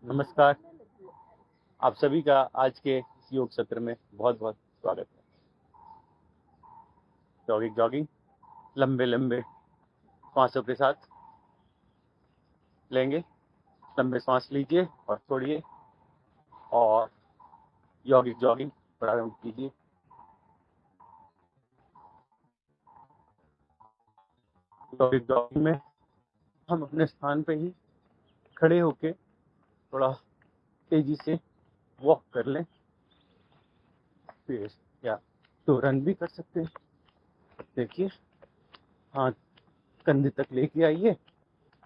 नमस्कार। आप सभी का आज के इस योग सत्र में बहुत बहुत स्वागत है। जॉगिंग जॉगिंग लंबे लंबे सांसों के साथ लेंगे। लंबे सांस लीजिए और छोड़िए और यौगिक जॉगिंग प्रारंभ कीजिए। यौगिक जॉगिंग में हम अपने स्थान पे ही खड़े होके थोड़ा तेजी से वॉक कर लें, फिर या तो रन भी कर सकते हैं। देखिए, हाथ कंधे तक लेके आइए,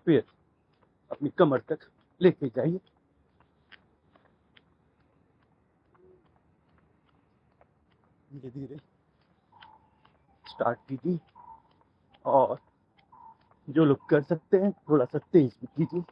फिर अपनी कमर तक लेके जाइए। धीरे धीरे स्टार्ट कीजिए और जो लोग कर सकते हैं थोड़ा सा तेज भी कीजिए।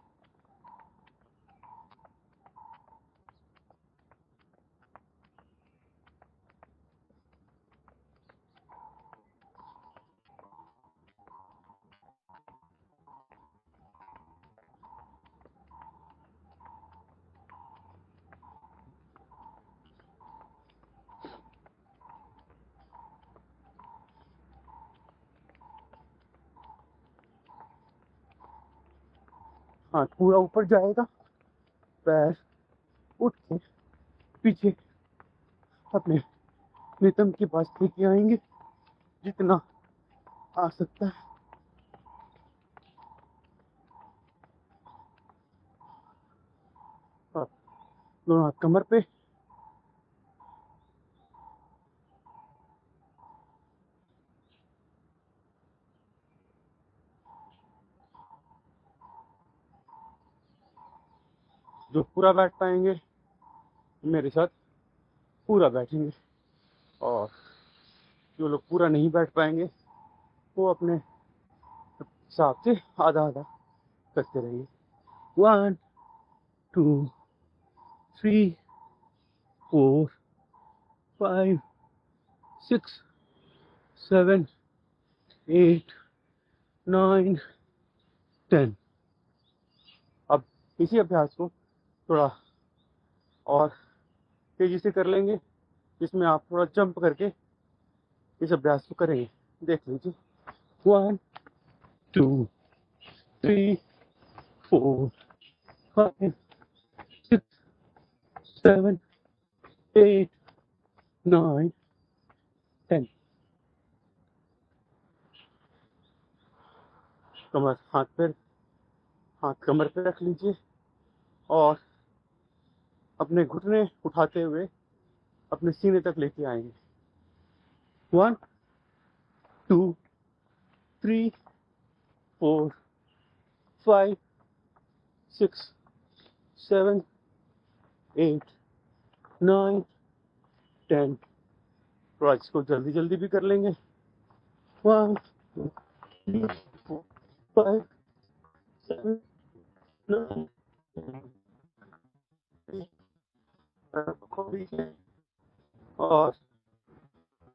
हाथ पूरा ऊपर जाएगा, पैर उठ के पीछे अपने नितंब के पास लेके आएंगे जितना आ सकता है। और दोनों हाथ कमर पे, जो पूरा बैठ पाएंगे मेरे साथ पूरा बैठेंगे, और जो लोग पूरा नहीं बैठ पाएंगे वो अपने हिसाब से आधा आधा करते रहिए। 1 2 3 4 5 6 7 8 9 10। अब इसी अभ्यास को थोड़ा और तेजी से कर लेंगे, जिसमें आप थोड़ा जंप करके इस अभ्यास को करेंगे। देख लीजिए, 1 2 3 4 5 6 7 8 9 10। कमर हाथ कमर पे रख लीजिए और अपने घुटने उठाते हुए अपने सीने तक लेके आएंगे। 1 2 3 4 5 6 7 8 9 10। थोड़ा इसको जल्दी जल्दी भी कर लेंगे। 1 2 3 4 5 7 9 और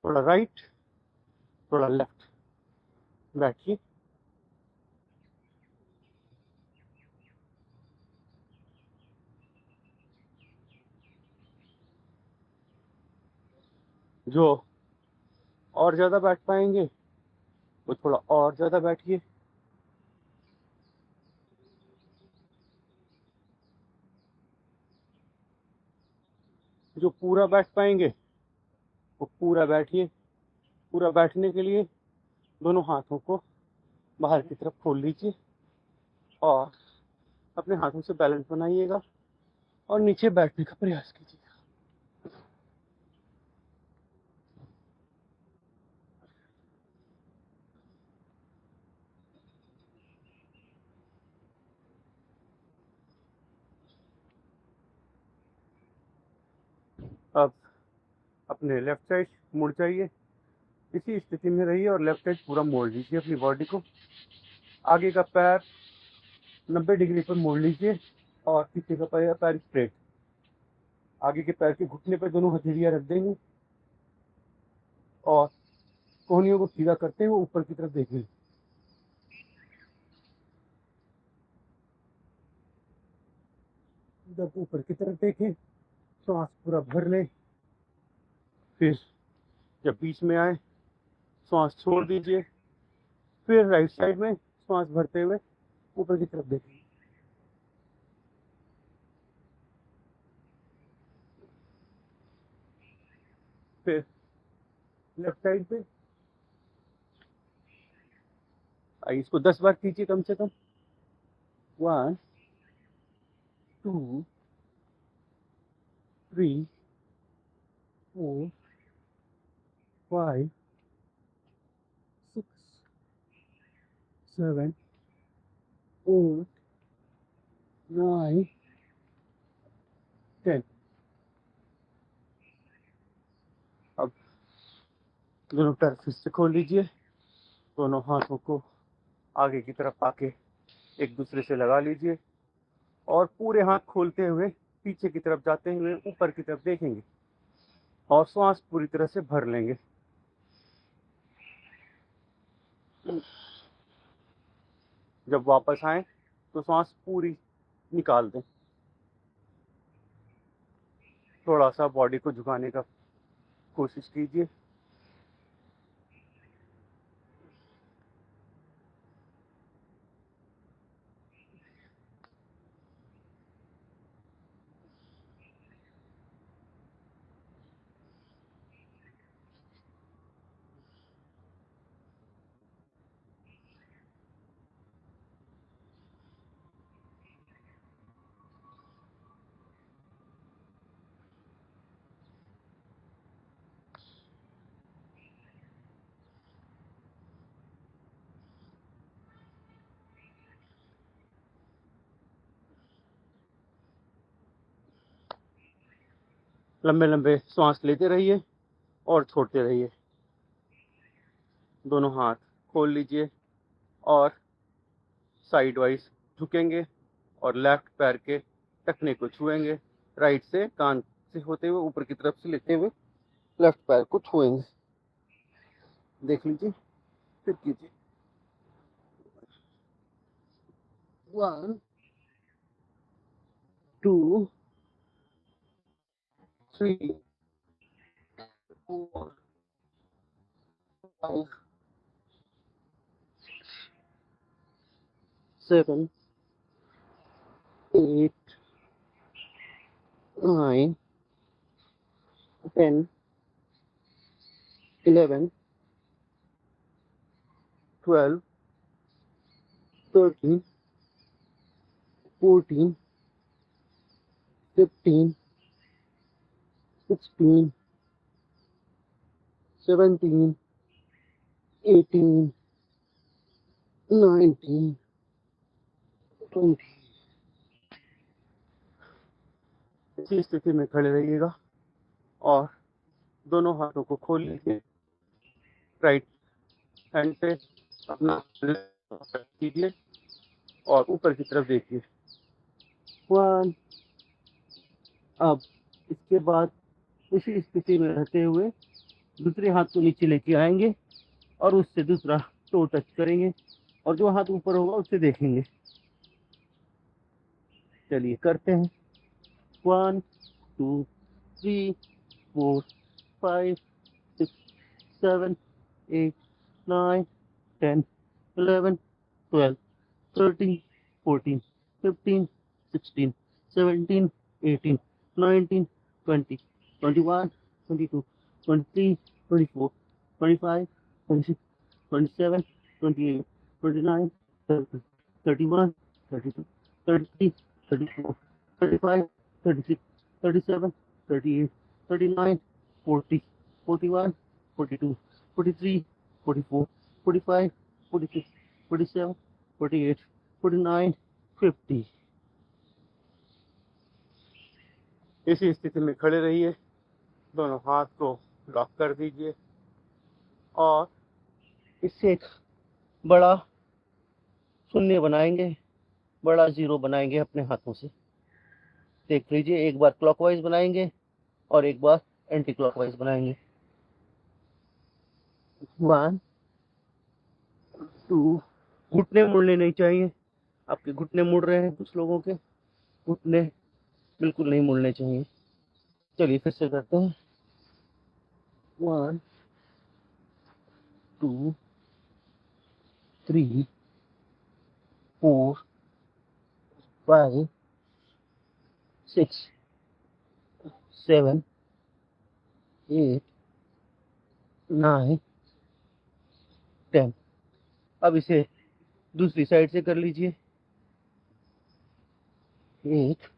थोड़ा राइट थोड़ा लेफ्ट। बैठिए। जो और ज्यादा बैठ पाएंगे वो थोड़ा और ज्यादा बैठिए। जो पूरा बैठ पाएंगे वो पूरा बैठिए। पूरा बैठने के लिए दोनों हाथों को बाहर की तरफ खोल लीजिए और अपने हाथों से बैलेंस बनाइएगा और नीचे बैठने का प्रयास कीजिए। अब अपने लेफ्ट साइड मुड़ जाइए, इसी स्थिति में रहिए और लेफ्ट साइड पूरा मोड़ लीजिए अपनी बॉडी को। आगे का पैर 90 डिग्री पर मोड़ लीजिए और पीछे का पैर स्ट्रेट। आगे के पैर के घुटने पर दोनों हथेलियां रख देंगे और कोहनियों को सीधा करते हुए ऊपर की तरफ देखें। एकदम ऊपर की तरफ देखें, सांस पूरा भर लें। फिर जब बीच में आए सांस छोड़ दीजिए। फिर राइट साइड में सांस भरते हुए ऊपर की तरफ देखें। फिर लेफ्ट साइड पे आइए, इसको 10 बार कीजिए कम से कम। 1 2 3 4 5 6 7 8 9 10। अब दोनों पैर फिर से खोल लीजिए। दोनों हाथों को आगे की तरफ आके एक दूसरे से लगा लीजिए और पूरे हाथ खोलते हुए पीछे की तरफ जाते हुए ऊपर की तरफ देखेंगे और सांस पूरी तरह से भर लेंगे। जब वापस आए तो सांस पूरी निकाल दें। थोड़ा सा बॉडी को झुकाने का कोशिश कीजिए। लंबे लंबे सांस लेते रहिए और छोड़ते रहिए। दोनों हाथ खोल लीजिए और साइड वाइज झुकेंगे और लेफ्ट पैर के टखने को छुएंगे। राइट से कान से होते हुए ऊपर की तरफ से लेते हुए लेफ्ट पैर को छुएंगे। देख लीजिए, फिर कीजिए। 1 2 3 4 5 7 8 9 10 11 12 13 14 15 16 17 18 19 20। इसी स्थिति में खड़े रहिएगा और दोनों हाथों को खोल लीजिए। राइट हैंड पे अपना कीजिए और ऊपर की तरफ देखिए। 1। अब इसके बाद इसी स्थिति में रहते हुए दूसरे हाथ को नीचे लेके आएंगे और उससे दूसरा टो टच करेंगे और जो हाथ ऊपर होगा उससे देखेंगे। चलिए करते हैं। 1 2 3 4 5 6 7 8 9 10 11 12 13 14 15 16 17 18 19 20 21 22 23 24 25 26 27 28 29 30 31 32 33 34 35 36 37 38 39 40 41 42 43 44 45 46 47 48 49 50। इसी स्थिति में खड़े रहिए। दोनों हाथ को लॉक कर दीजिए और इससे एक बड़ा शून्य बनाएंगे, बड़ा जीरो बनाएंगे अपने हाथों से। देख लीजिए, एक बार क्लॉकवाइज बनाएंगे और एक बार एंटी क्लॉकवाइज बनाएंगे। 1 2। घुटने मुड़ने नहीं चाहिए। आपके घुटने मुड़ रहे हैं कुछ लोगों के, घुटने बिल्कुल नहीं मुड़ने चाहिए। चलिए फिर से करते हैं। 1 2 3 4 5 6 7 8 9 10। अब इसे दूसरी साइड से कर लीजिए। 1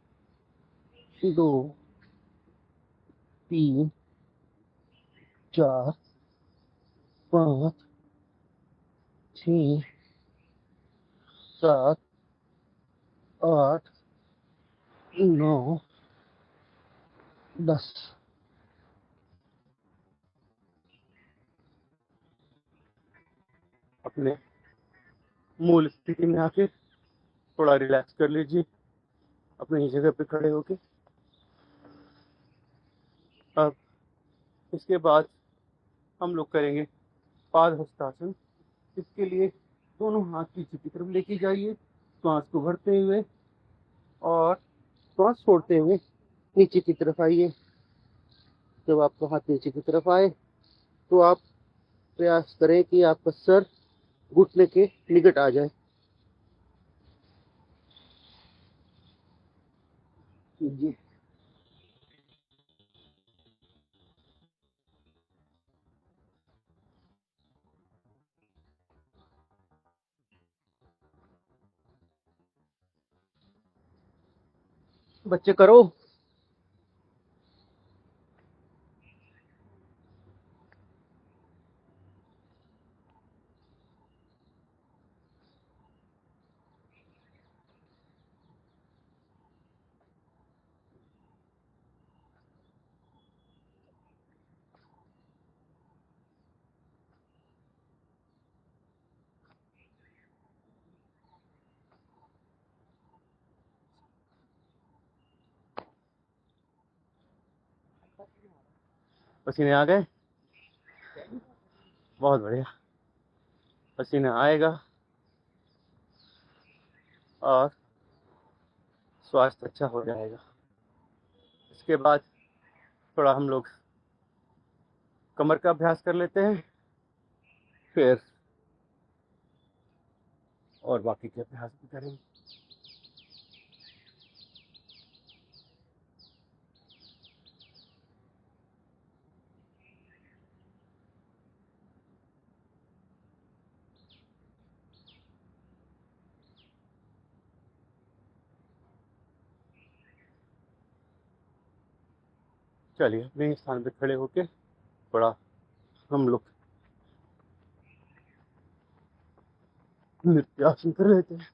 2 3 4 5 6 7 8 9 10। अपने मूल स्थिति में आके थोड़ा रिलैक्स कर लीजिए अपनी ही जगह पे खड़े होके। अब इसके बाद हम लोग करेंगे पाद हस्तासन। इसके लिए दोनों हाथ पीछे की तरफ लेके जाइए, श्वास को भरते हुए और श्वास छोड़ते हुए नीचे की तरफ आइए। जब आपका हाथ नीचे की तरफ आए तो आप प्रयास करें कि आपका सर घुटने के निकट आ जाए। जी। बच्चे करो। पसीने आ गए? बहुत बढ़िया। पसीना आएगा और स्वास्थ्य अच्छा हो जाएगा। इसके बाद थोड़ा हम लोग कमर का अभ्यास कर लेते हैं, फिर और बाकी के अभ्यास भी करेंगे। चलिए अपने स्थान पे खड़े होके थोड़ा हम लोग नृत्यासन कर लेते हैं।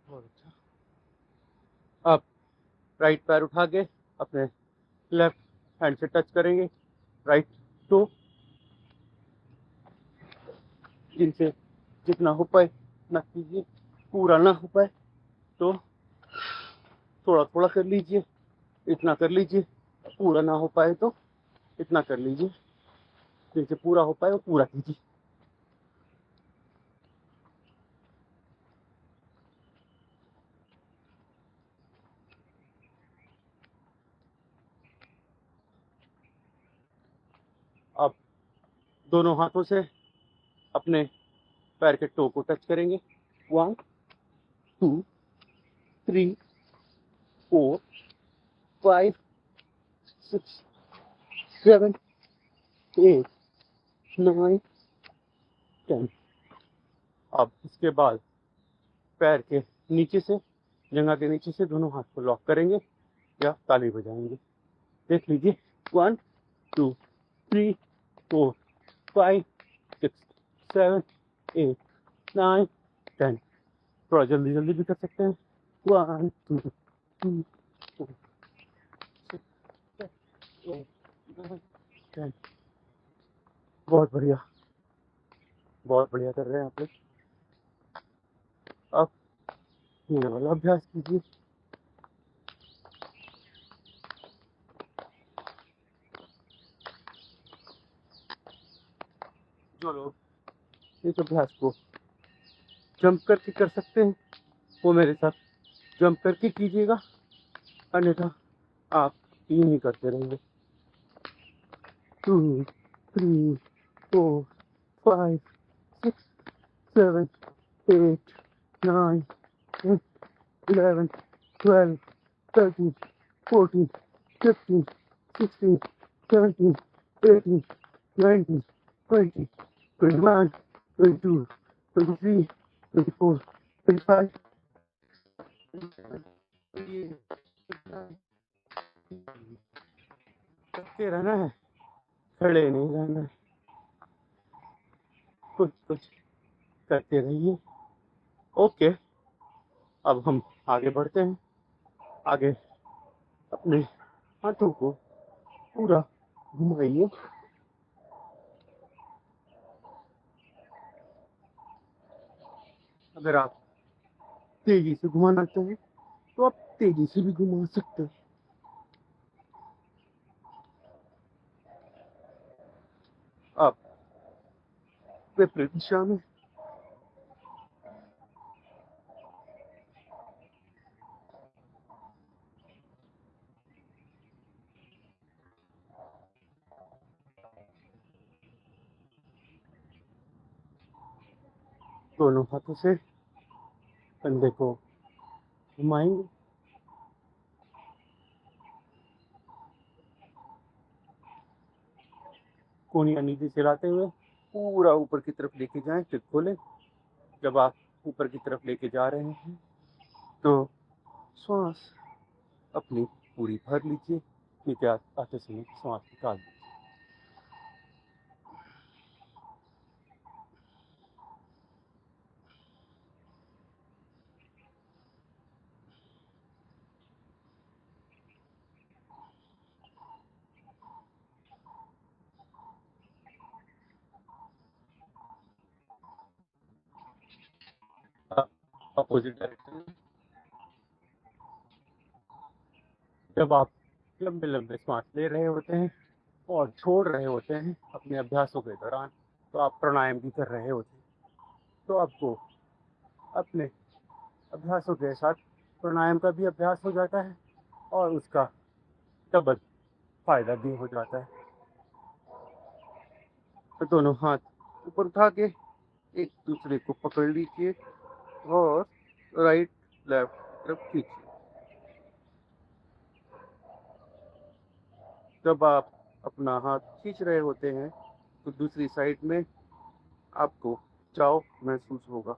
बहुत अच्छा। आप राइट पैर उठा के अपने लेफ्ट हैंड से टच करेंगे राइट टो, जिनसे जितना हो पाए ना कीजिए, पूरा ना हो पाए तो थोड़ा थोड़ा कर लीजिए, इतना कर लीजिए। पूरा ना हो पाए तो इतना कर लीजिए, जिनसे पूरा हो पाए वो पूरा कीजिए। आप दोनों हाथों से अपने पैर के टो को टच करेंगे। 1 2 3 4 5 6 7 8 9 10। अब इसके बाद पैर के नीचे से, जंघा के नीचे से दोनों हाथ को लॉक करेंगे या ताली बजाएंगे। देख लीजिए। 1 2 3 4 5 6 7 8 9 10। थोड़ा जल्दी जल्दी भी कर सकते हैं। 1 2 3 4 6 7 8 9 10। बहुत बढ़िया। बहुत बढ़िया कर रहे हैं आप लोग। अब ये वाला अभ्यास कीजिए। जो लोग इस अभ्यास को जंप करके कर सकते हैं वो मेरे साथ जंप करके कीजिएगा, अन्यथा आप यूं ही करते रहेंगे। 2, 3, 4, 5, 6, 7, 8, 9, 10, 11, 12, 13, 14, 15, 16, 17, 18, 19, 20, 21, 22, 23, 24, 25, करते रहना है, खड़े नहीं रहना है, कुछ कुछ करते रहिए। ओके, अब हम आगे बढ़ते हैं। आगे अपने हाथों को पूरा घुमाइए। अगर आप तेजी से घुमाना चाहें तो आप तेजी से भी घुमा सकते हैं। आप विपरीत दिशा में दोनों हाथों से कंधे को घुमाएंगे। कोहनियाँ नीचे चलाते हुए पूरा ऊपर की तरफ लेके जाएं, फिर खोलें। जब आप ऊपर की तरफ लेके जा रहे हैं तो श्वास अपनी पूरी भर लीजिए, नीचे आते समय श्वास निकाल दीजिए। अपोजिट डायरेक्शन, जब आप लंबे लंबे सांस ले रहे होते हैं और छोड़ रहे होते हैं अपने अभ्यासों के दौरान, तो आप प्राणायाम भी कर रहे होते हैं, तो आपको अपने अभ्यासों के साथ प्राणायाम का भी अभ्यास हो जाता है और उसका डबल फायदा भी हो जाता है। तो दोनों हाथ ऊपर उठा के एक दूसरे को पकड़ लीजिए और राइट लेफ्ट तरफ खींचिए। जब आप अपना हाथ खींच रहे होते हैं तो दूसरी साइड में आपको चाव महसूस होगा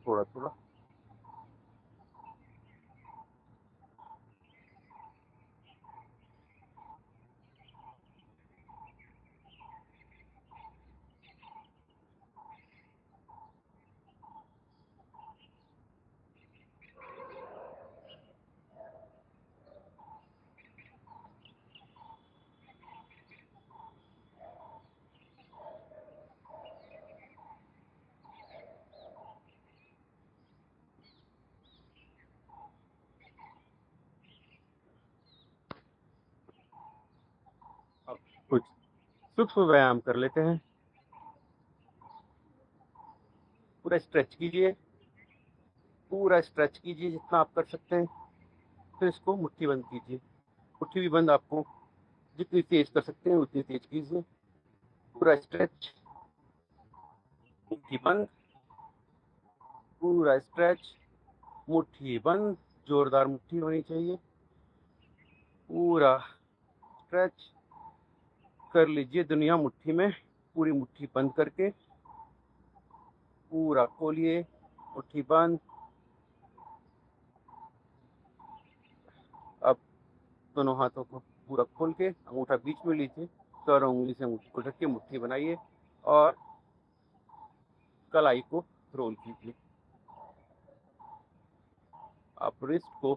थोड़ा थोड़ा। अब कुछ सूक्ष्म व्यायाम कर लेते हैं। पूरा स्ट्रेच कीजिए, पूरा स्ट्रेच कीजिए जितना आप कर सकते हैं। फिर इसको मुट्ठी बंद कीजिए। मुट्ठी भी बंद आपको जितनी तेज कर सकते हैं उतनी तेज कीजिए। पूरा स्ट्रेच, मुट्ठी बंद, पूरा स्ट्रेच, मुट्ठी बंद, जोरदार मुट्ठी होनी चाहिए। पूरा स्ट्रेच कर लीजिए दुनिया मुट्ठी में, पूरी मुट्ठी बंद करके पूरा खोलिए, मुट्ठी बंद। अब दोनों हाथों को पूरा खोल के अंगूठा बीच में लीजिए, चारों उंगली से अंगूठी को ढक के मुट्ठी बनाइए और कलाई को रोल कीजिए। आप रिस्ट को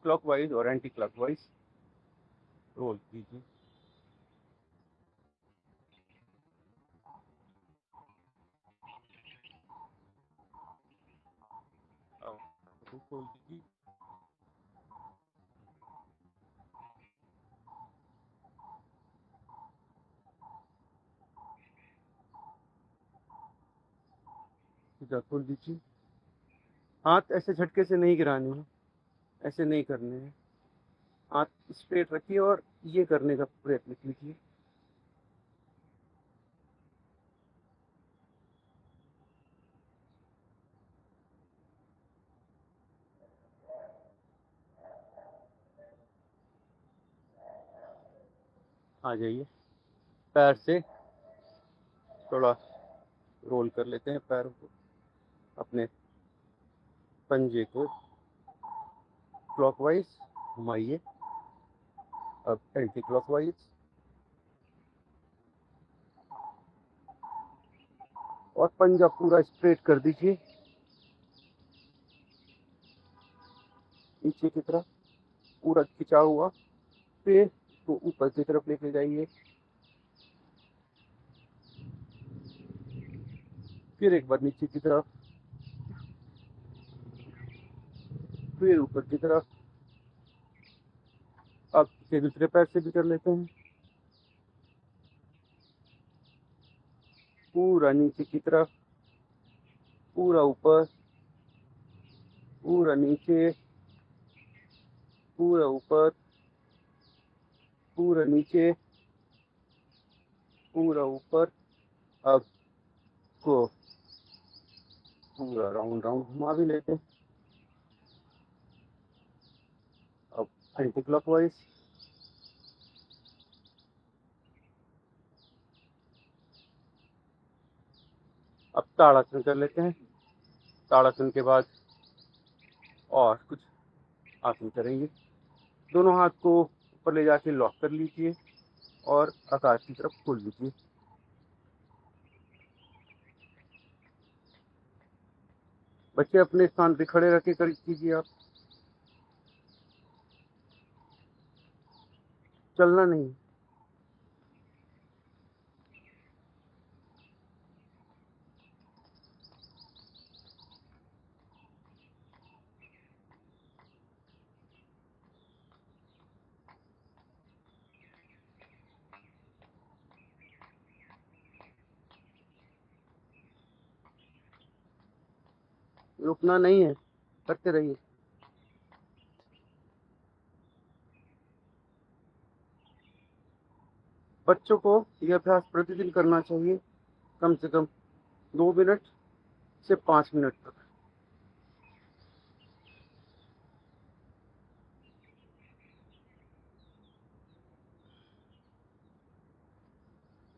क्लॉकवाइज और एंटी क्लॉकवाइज रोल कीजिए। वो खोल दीजिए। सीधा खोल दीजिए। हाथ ऐसे झटके से नहीं गिराने हैं, ऐसे नहीं करने हैं। हाथ स्ट्रेट रखिए और ये करने का प्रयत्न कीजिए। आ जाइए। पैर से थोड़ा रोल कर लेते हैं पैरों को, अपने पंजे को क्लॉकवाइज घुमाइए, अब एंटी क्लॉकवाइज, और पंजा पूरा स्ट्रेट कर दीजिए नीचे की तरफ, पूरा खिंचा हुआ। फिर तो ऊपर की तरफ लेके जाइए। फिर एक बार नीचे की तरफ, फिर ऊपर की तरफ। अब इसे दूसरे पैर से भी कर लेते हैं। पूरा नीचे की तरफ, पूरा ऊपर, पूरा नीचे, पूरा ऊपर, पूरा नीचे, पूरा ऊपर। अब को पूरा राउंड राउंड घुमा भी लेते हैं। अब एंटी क्लॉकवाइज। अब ताड़ासन कर लेते हैं। ताड़ासन के बाद और कुछ आसन करेंगे। दोनों हाथ को ऊपर ले जाके लॉक कर लीजिए और आकाश की तरफ खोल लीजिए। बच्चे अपने स्थान पे खड़े रख के कर कीजिए। आप चलना नहीं। रुकना नहीं है, करते रहिए। बच्चों को यह अभ्यास प्रतिदिन करना चाहिए, कम से कम 2 मिनट से 5 मिनट तक।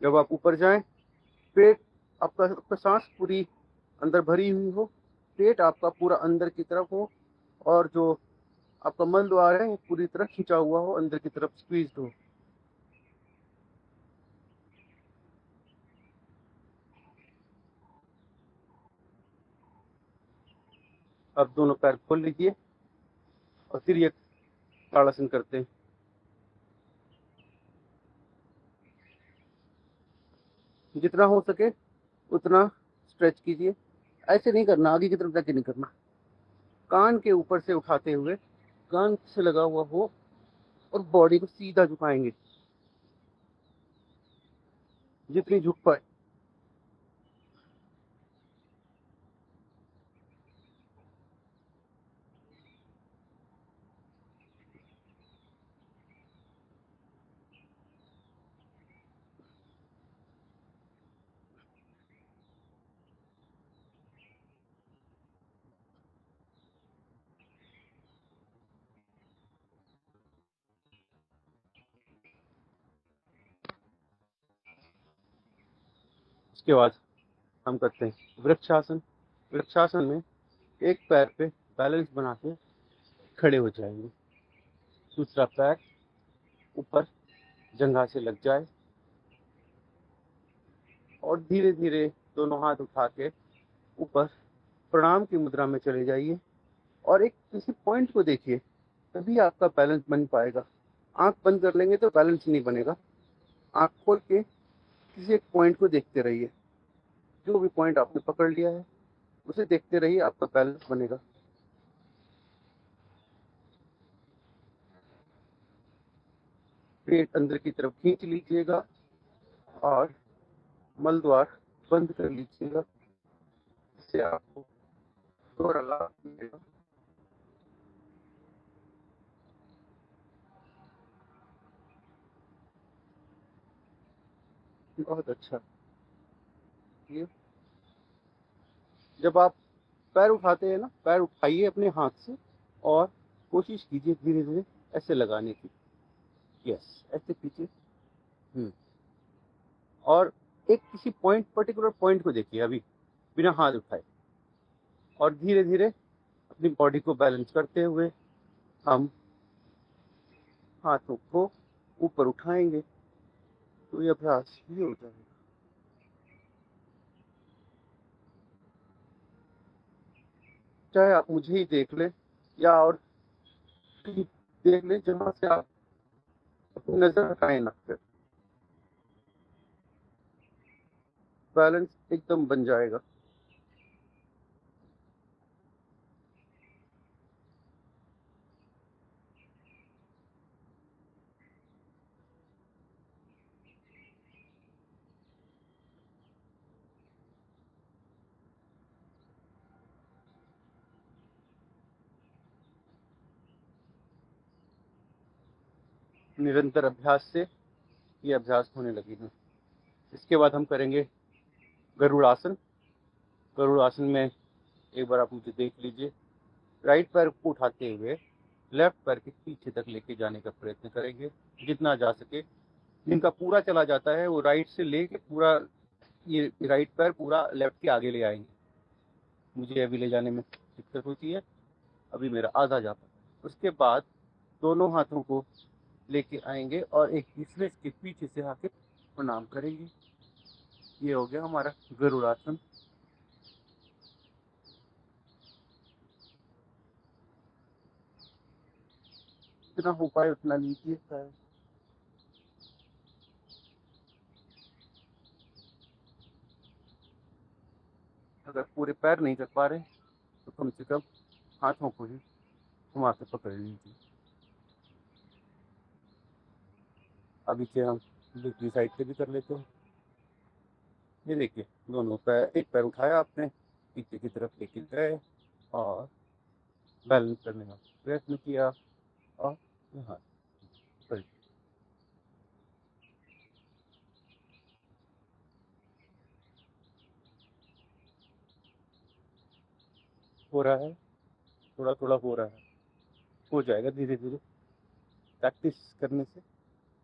जब आप ऊपर जाएं, पेट आपका सांस पूरी अंदर भरी हुई हो, पेट आपका पूरा अंदर की तरफ हो, और जो आपका मन द्वार है वो पूरी तरह खिंचा हुआ हो, अंदर की तरफ स्क्वीज हो। अब दोनों पैर खोल लीजिए और फिर ये ताड़ासन करते हैं। जितना हो सके उतना स्ट्रेच कीजिए। ऐसे नहीं करना, आगे की तरफ जाके नहीं करना। कान के ऊपर से उठाते हुए कान से लगा हुआ हो और बॉडी को सीधा झुकाएंगे, जितनी झुक पाए। उसके बाद हम करते हैं वृक्षासन। वृक्षासन में एक पैर पे बैलेंस बना के खड़े हो जाएंगे, दूसरा पैर ऊपर जंघा से लग जाए, और धीरे धीरे दोनों हाथ उठा के ऊपर प्रणाम की मुद्रा में चले जाइए, और एक किसी पॉइंट को देखिए, तभी आपका बैलेंस बन पाएगा। आंख बंद कर लेंगे तो बैलेंस नहीं बनेगा। आंख खोल के किसी एक पॉइंट को देखते रहिए, जो भी पॉइंट आपने पकड़ लिया है उसे देखते रहिए, आपका बैलेंस बनेगा। पेट अंदर की तरफ खींच लीजिएगा और मल द्वार बंद कर लीजिएगा। इससे आपको थोड़ा लाभ मिलेगा। बहुत अच्छा। ये जब आप पैर उठाते हैं ना, पैर उठाइए अपने हाथ से और कोशिश कीजिए धीरे धीरे ऐसे लगाने की। यस, ऐसे कीजिए। और एक किसी पॉइंट, पर्टिकुलर पॉइंट को देखिए अभी बिना हाथ उठाए, और धीरे धीरे अपनी बॉडी को बैलेंस करते हुए हम हाथों को ऊपर उठाएंगे, तो ये अभ्यास भी हो जाएगा। चाहे आप मुझे ही देख लें या और कहीं देख लें जहां से आप अपनी नजर हटाए ना, फिर बैलेंस एकदम बन जाएगा। निरंतर अभ्यास से ये अभ्यास होने लगी है। इसके बाद हम करेंगे गरुड़ासन। गरुड़ासन में एक बार आप मुझे देख लीजिए। राइट पैर को उठाते हुए लेफ्ट पैर के पीछे तक लेके जाने का प्रयत्न करेंगे जितना जा सके। जिनका पूरा चला जाता है वो राइट से लेके पूरा, ये राइट पैर पूरा लेफ्ट के आगे ले आएंगे। मुझे अभी ले जाने में दिक्कत होती है, अभी मेरा आधा जाता है। उसके बाद दोनों हाथों को लेके आएंगे और एक दूसरे के पीछे से आके प्रणाम करेंगे। ये हो गया हमारा गरुड़ासन। जितना हो पाए उतना लीजिए सर। अगर पूरे पैर नहीं कर पा रहे तो कम से कम हाथों को ही घुमा के पकड़ लीजिए। अभी से हम दूसरी साइड से भी कर लेते हैं। ये देखिए, दोनों पैर, एक पैर उठाया आपने, पीछे की तरफ लेके गए और बैलेंस करने का प्रयत्न किया और यहाँ पर हो रहा है, थोड़ा थोड़ा हो रहा है। हो जाएगा धीरे धीरे, प्रैक्टिस करने से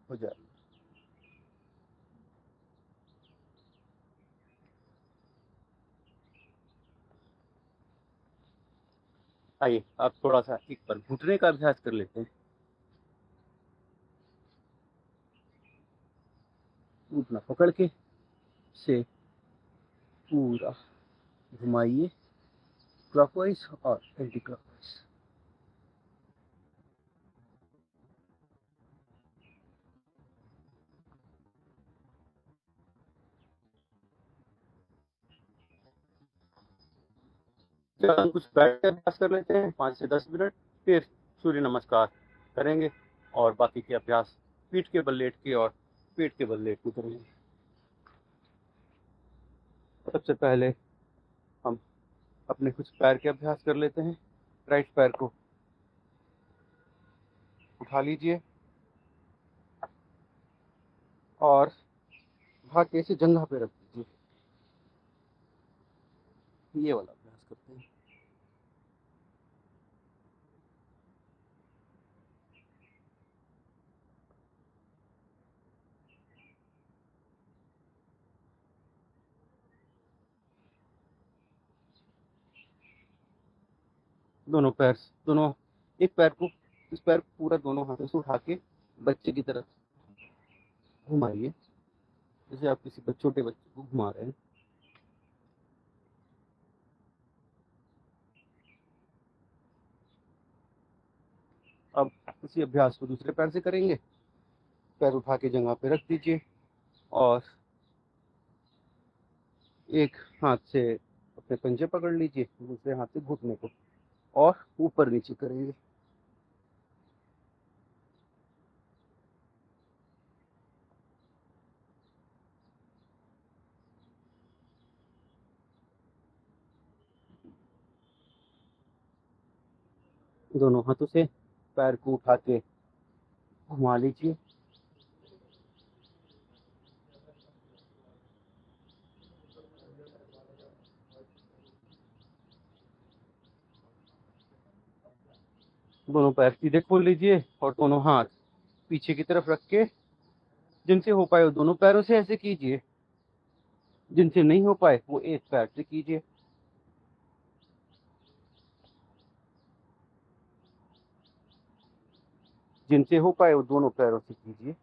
हो जाएगा। आइए आप थोड़ा सा एक बार घुटने का अभ्यास कर लेते हैं। घुटना पकड़ के से पूरा घुमाइए, क्लॉकवाइज और एंटी क्लॉकवाइज। हम कुछ बैठ के अभ्यास कर लेते हैं 5 से 10 मिनट, फिर सूर्य नमस्कार करेंगे और बाकी के अभ्यास पीठ के बल लेट के और पेट के बल लेट के करेंगे। सबसे पहले हम अपने कुछ पैर के अभ्यास कर लेते हैं। राइट पैर को उठा लीजिए और भागे से जंघा पे रख दीजिए। ये वाला अभ्यास करते हैं। दोनों पैर, दोनों, एक पैर को, इस पैर को पूरा दोनों हाथों से उठा के बच्चे की तरफ घुमाइए, जैसे आप किसी छोटे बच्चे को घुमा रहे हैं। अब इसी अभ्यास को दूसरे पैर से करेंगे। पैर उठा के जगह पे रख दीजिए और एक हाथ से अपने पंजे पकड़ लीजिए, दूसरे हाथ से घुटने को और ऊपर नीचे करेंगे। दोनों हाथों से पैर को उठा के घुमा लीजिए। दोनों पैर सीधे खोल लीजिए और दोनों हाथ पीछे की तरफ रख के, जिनसे हो पाए वो दोनों पैरों से ऐसे कीजिए, जिनसे नहीं हो पाए वो एक पैर से कीजिए। जिनसे हो पाए वो दोनों पैरों से कीजिए।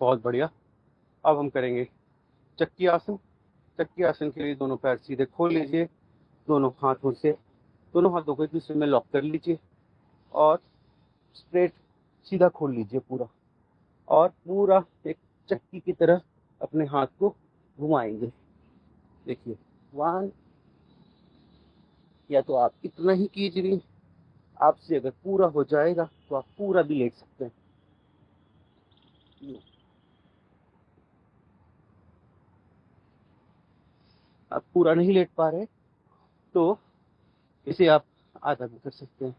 बहुत बढ़िया। अब हम करेंगे चक्की आसन। चक्की आसन के लिए दोनों पैर सीधे खोल लीजिए, दोनों हाथों को एक दूसरे में लॉक कर लीजिए और स्ट्रेट सीधा खोल लीजिए पूरा, और पूरा एक चक्की की तरह अपने हाथ को घुमाएंगे। देखिए, वन, या तो आप इतना ही कीजिए, आपसे अगर पूरा हो जाएगा तो आप पूरा भी लेट सकते हैं। आप पूरा नहीं लेट पा रहे तो इसे आप आधा भी कर सकते हैं।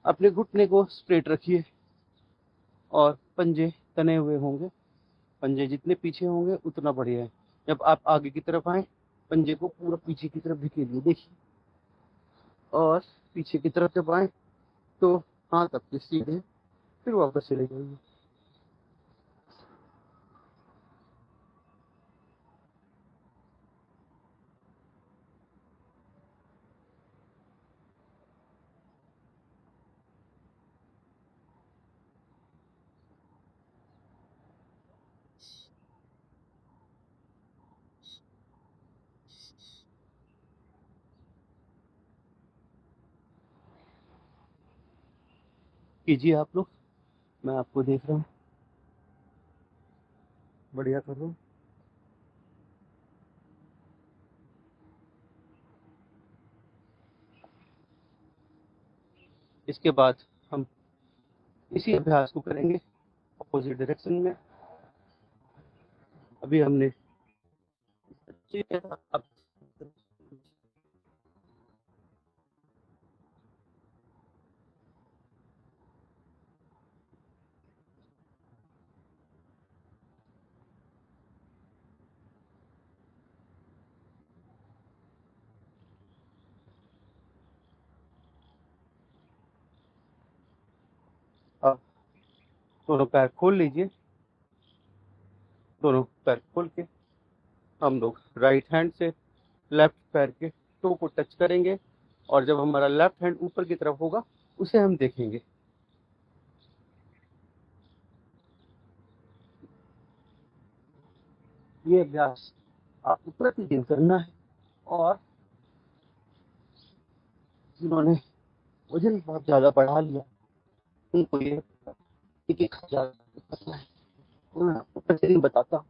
अपने घुटने को स्ट्रेट रखिए और पंजे तने हुए होंगे। पंजे जितने पीछे होंगे उतना बढ़िया है। जब आप आगे की तरफ आए, पंजे को पूरा पीछे की तरफ धकेलिए, देखिए, और पीछे की तरफ जब आए तो हाथ आपके सीधे, फिर वापस चले जाइए। कीजिए आप लोग, मैं आपको देख रहा हूँ, बढ़िया कर रहा हूँ। इसके बाद हम इसी अभ्यास को करेंगे अपोजिट डायरेक्शन में। अभी हमने अब अब दोनों पैर खोल लीजिए। दोनों पैर खोल के हम लोग राइट हैंड से लेफ्ट पैर के टो को टच करेंगे, और जब हमारा लेफ्ट हैंड ऊपर की तरफ होगा उसे हम देखेंगे। ये अभ्यास आपको प्रतिदिन करना है, और जिन्होंने वजन बहुत ज्यादा बढ़ा लिया उनको ये 1,000 करना है। तो मैं आपको प्रतिदिन बताता हूँ।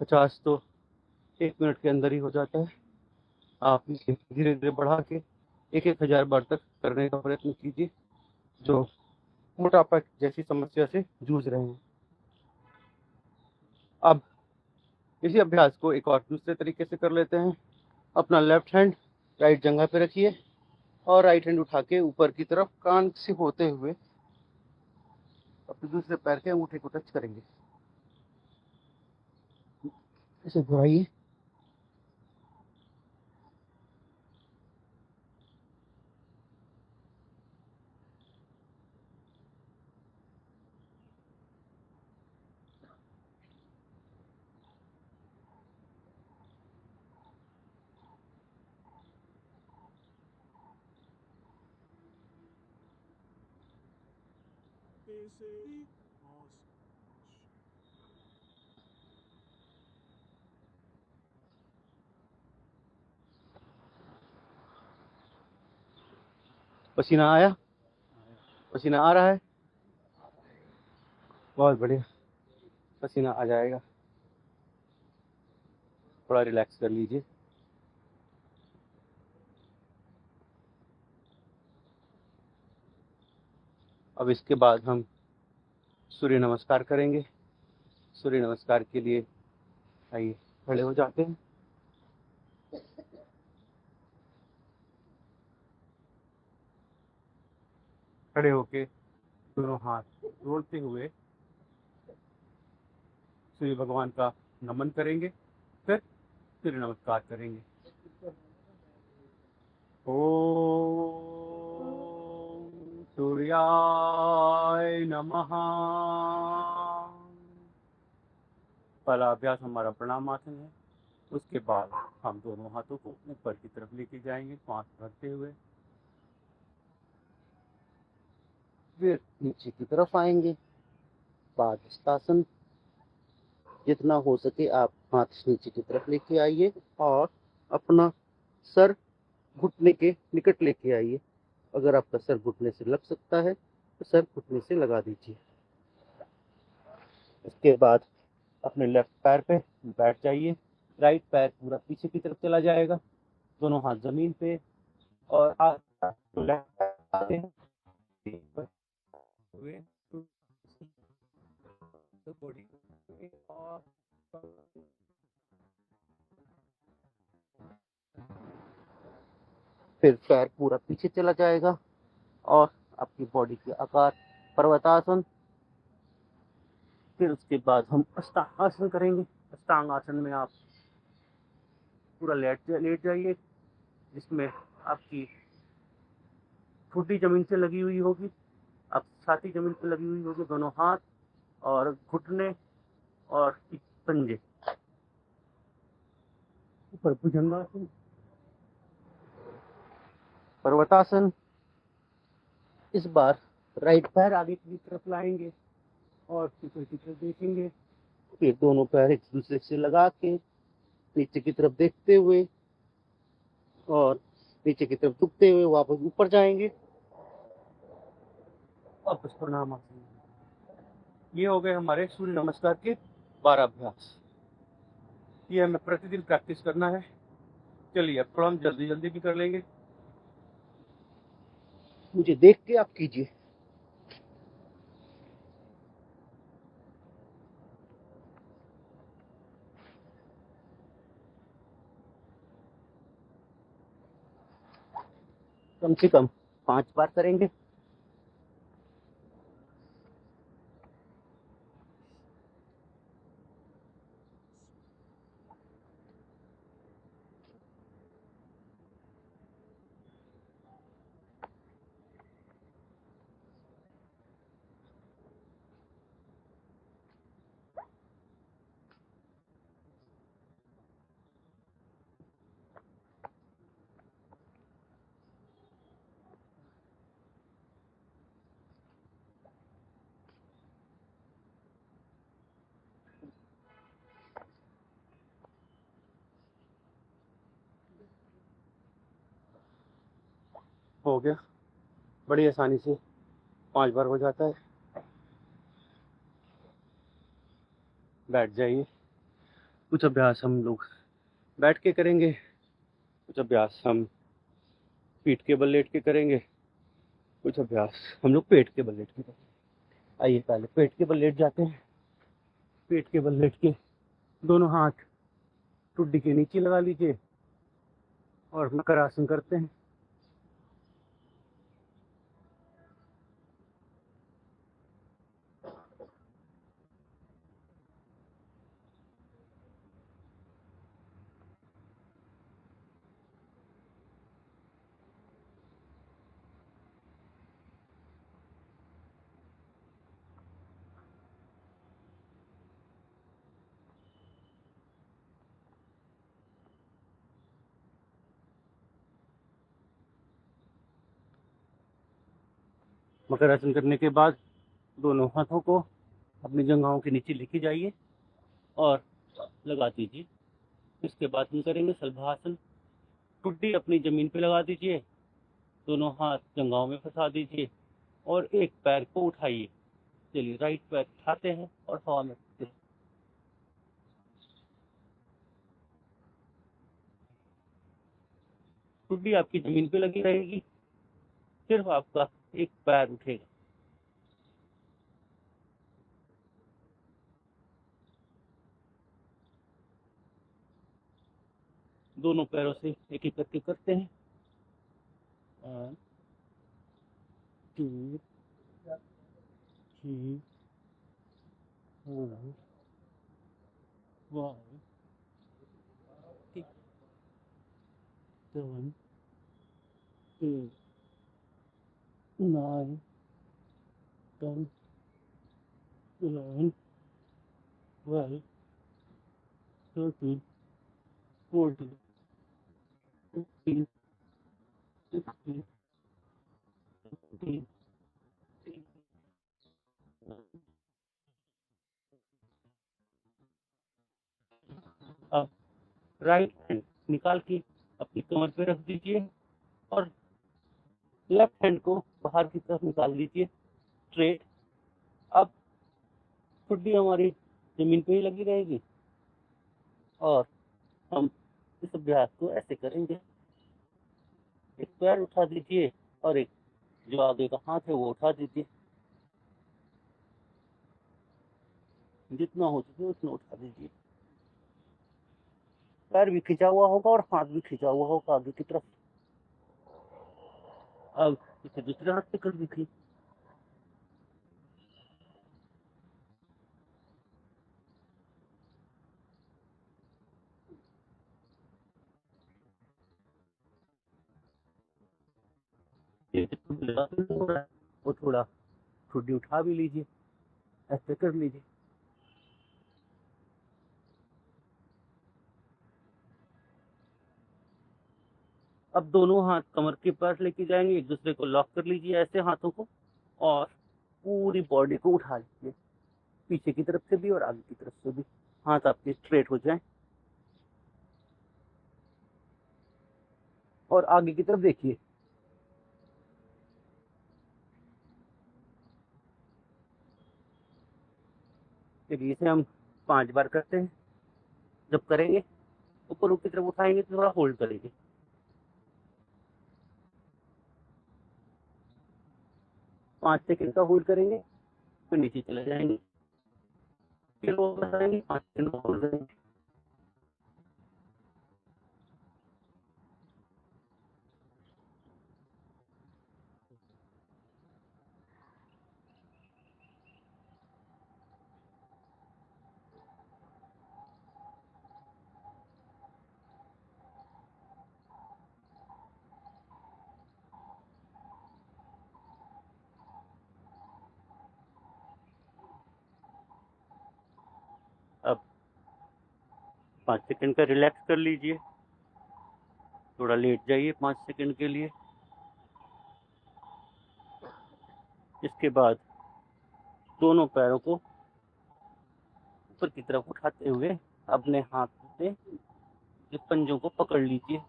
पचास तो 1 मिनट के अंदर ही हो जाता है। आप इसे धीरे धीरे बढ़ा के 1,000 बार तक करने का प्रयत्न कीजिए, जो मोटापा जैसी समस्या से जूझ रहे हैं। अब इसी अभ्यास को एक और दूसरे तरीके से कर लेते हैं। अपना लेफ्ट हैंड राइट जगह पे रखिए और राइट हैंड उठा के ऊपर की तरफ कान से होते हुए अपने दूसरे पैर के अंगूठे को टच करेंगे। इसे घुराइए। पसीना आया? पसीना आ रहा है? बहुत बढ़िया, पसीना आ जाएगा। थोड़ा रिलैक्स कर लीजिए। अब इसके बाद हम सूर्य नमस्कार करेंगे। सूर्य नमस्कार के लिए आइए खड़े हो जाते हैं। खड़े होके दोनों हाथ जोड़ते हुए सूर्य भगवान का नमन करेंगे, फिर सूर्य नमस्कार करेंगे। ओम सूर्याय नमः। पहला अभ्यास हमारा प्रणाम आसन है। उसके बाद हम दोनों हाथों को ऊपर की तरफ लेके जाएंगे श्वास भरते हुए, फिर नीचे की तरफ आएंगे। पादहस्तासन। जितना हो सके आप हाथ नीचे की तरफ लेके आइए और अपना सर घुटने के निकट लेके आइए। अगर आपका सर घुटने से लग सकता है तो सर घुटने से लगा दीजिए। इसके बाद अपने लेफ्ट पैर पे बैठ जाइए। राइट पैर पूरा पीछे की तरफ चला जाएगा, दोनों हाथ जमीन पे, और लेफ्ट पैर आते हैं हुए बॉडी और फिर पैर पूरा पीछे चला जाएगा और आपकी बॉडी के आकार पर्वतासन। फिर उसके बाद हम अष्टांग आसन करेंगे। अष्टांग आसन में आप पूरा लेट जाइए, जिसमें आपकी ठुड्डी जमीन से लगी हुई होगी, आप छाती जमीन पे लगी हुई होगी, दोनों हाथ और घुटने और पंजे ऊपर। भुजंगासन, पर्वतासन। इस बार राइट पैर आगे की तरफ लाएंगे और ऊपर की तरफ देखेंगे। फिर दोनों पैर एक दूसरे से लगा के नीचे की तरफ देखते हुए और नीचे की तरफ झुकते हुए वापस ऊपर जाएंगे। वापस प्रणाम आसन। ये हो गए हमारे सूर्य नमस्कार के 12 अभ्यास। ये हमें प्रतिदिन प्रैक्टिस करना है। चलिए अब थोड़ा हम जल्दी जल्दी भी कर लेंगे। मुझे देख के आप कीजिए। कम से कम 5 बार करेंगे। हो गया, बड़ी आसानी से 5 बार हो जाता है। बैठ जाइए। कुछ अभ्यास हम लोग बैठ के करेंगे, कुछ अभ्यास हम पीठ के बल लेट के करेंगे, कुछ अभ्यास हम लोग पेट के बल लेट के करेंगे। आइए पहले पेट के बल लेट जाते हैं। पेट के बल लेट के दोनों हाथ ठुड्डी के नीचे लगा लीजिए और मकर आसन करते हैं। मकरासन करने के बाद दोनों हाथों को अपनी जंघाओं के नीचे लेके जाइए और लगा दीजिए। इसके बाद हम करेंगे सल्भासन। ठुड्डी अपनी ज़मीन पे लगा दीजिए, दोनों हाथ जंघाओं में फंसा दीजिए और एक पैर को उठाइए। चलिए, राइट पैर उठाते हैं और हवा में रखते हैं। ठुड्डी आपकी ज़मीन पे लगी रहेगी, सिर्फ आपका एक पैर उठेगा। दोनों पैरों से एक एक करके करते हैं। 1 2 3 4 5 6 7 8 9 10 11 12 13 14 15 16 17 अब राइट हैंड निकाल के अपनी कमर पे रख दीजिए और लेफ्ट हैंड को बाहर की तरफ निकाल दीजिए स्ट्रेट। अब ठुड्डी हमारी जमीन पे ही लगी रहेगी और हम इस अभ्यास को ऐसे करेंगे। एक पैर उठा दीजिए और एक जो आगे का हाथ है वो उठा दीजिए, जितना हो सके उतना उठा दीजिए। पैर भी खिंचा हुआ होगा और हाथ भी खिंचा हुआ होगा आगे की तरफ। अब इसे दूसरे हाथ से कर दीजिए। और थोड़ा ठुड्डी उठा भी लीजिए, ऐसे कर लीजिए। अब दोनों हाथ कमर के पास लेके जाएंगे, एक दूसरे को लॉक कर लीजिए ऐसे हाथों को और पूरी बॉडी को उठा लीजिए, पीछे की तरफ से भी और आगे की तरफ से भी। हाथ आपके स्ट्रेट हो जाए और आगे की तरफ देखिए। चलिए, इसे हम 5 बार करते हैं। जब करेंगे ऊपर की तरफ उठाएंगे तो थोड़ा होल्ड करेंगे। 5 सेकंड का होल्ड करेंगे, फिर नीचे चले जाएंगे, फिर वापस आएंगे, 5 सेकंड होल्ड करेंगे। अब 5 सेकंड का रिलैक्स कर लीजिए, थोड़ा लेट जाइए 5 सेकंड के लिए। इसके बाद दोनों पैरों को ऊपर की तरफ उठाते हुए अपने हाथ से पंजों को पकड़ लीजिए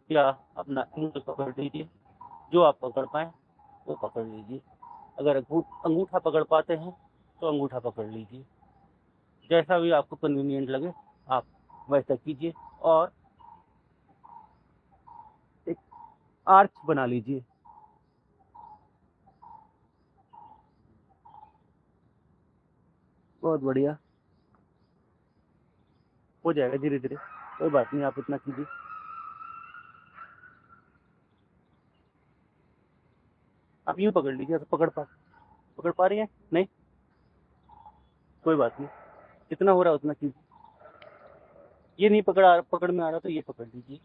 या अपना उंगली पकड़ लीजिए, जो आप पकड़ पाए वो पकड़ लीजिए। अगर अंगूठा पकड़ पाते हैं तो अंगूठा पकड़ लीजिए, जैसा भी आपको कन्वीनियंट लगे आप वैसा कीजिए और एक आर्च बना लीजिए। बहुत बढ़िया, हो जाएगा धीरे धीरे, कोई बात नहीं, आप इतना कीजिए। आप यूँ पकड़ लीजिए, तो पकड़ पा रही हैं? नहीं, कोई बात नहीं, जितना हो रहा है उतना कीजिए। ये नहीं पकड़ में आ रहा तो ये पकड़ लीजिए।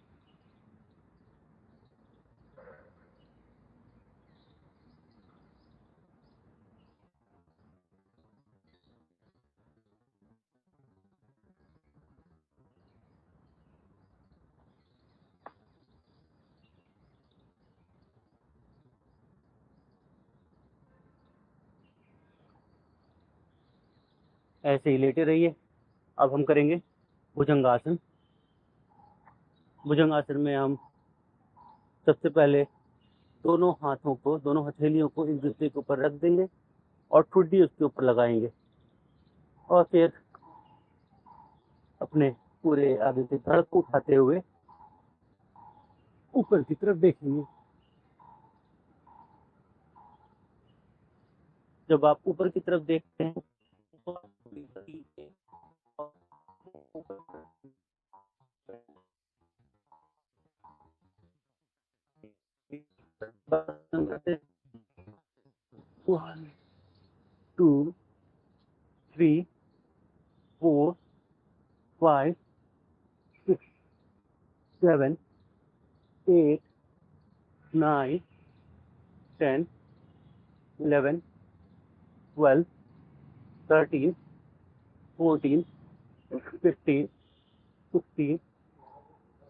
ऐसे ही लेटे रहिए। अब हम करेंगे भुजंगासन। भुजंगासन में हम सबसे पहले दोनों हाथों को, दोनों हथेलियों को एक दूसरे के ऊपर रख देंगे और ठुड्डी उसके ऊपर लगाएंगे और फिर अपने पूरे आगे से धड़ को उठाते हुए ऊपर की तरफ देखेंगे। जब आप ऊपर की तरफ देखते हैं तो one, two, three, four, five, six, seven, 8, 9, 10, 11, 12, 13, 14, 15, 16,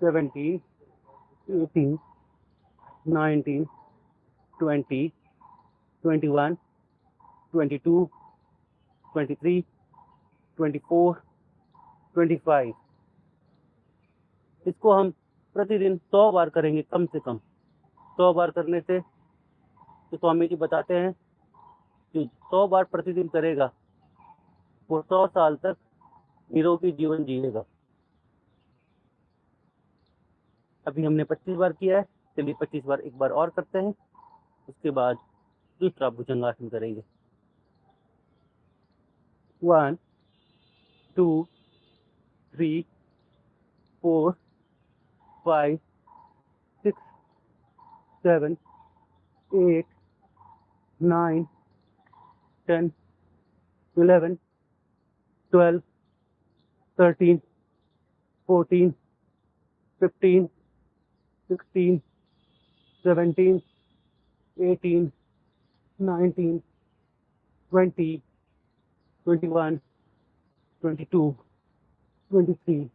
17, 18, 19, 20, 21, 22, 23, 24, 25। इसको हम प्रतिदिन 100 बार करेंगे कम से कम। 100 बार करने से तो स्वामी जी बताते हैं कि 100 बार प्रतिदिन करेगा वो 100 साल तक निरोगी जीवन जिएगा। अभी हमने 25 बार किया है, चलिए 25 बार एक बार और करते हैं, उसके बाद दूसरा भुजंगासन करेंगे। 1, 2, 3, 4, 5, 6, 7, 8, 9, 10, 11, 12, 13, 14, 15, 16, 17, 18, 19, 20, 21, 22, 23,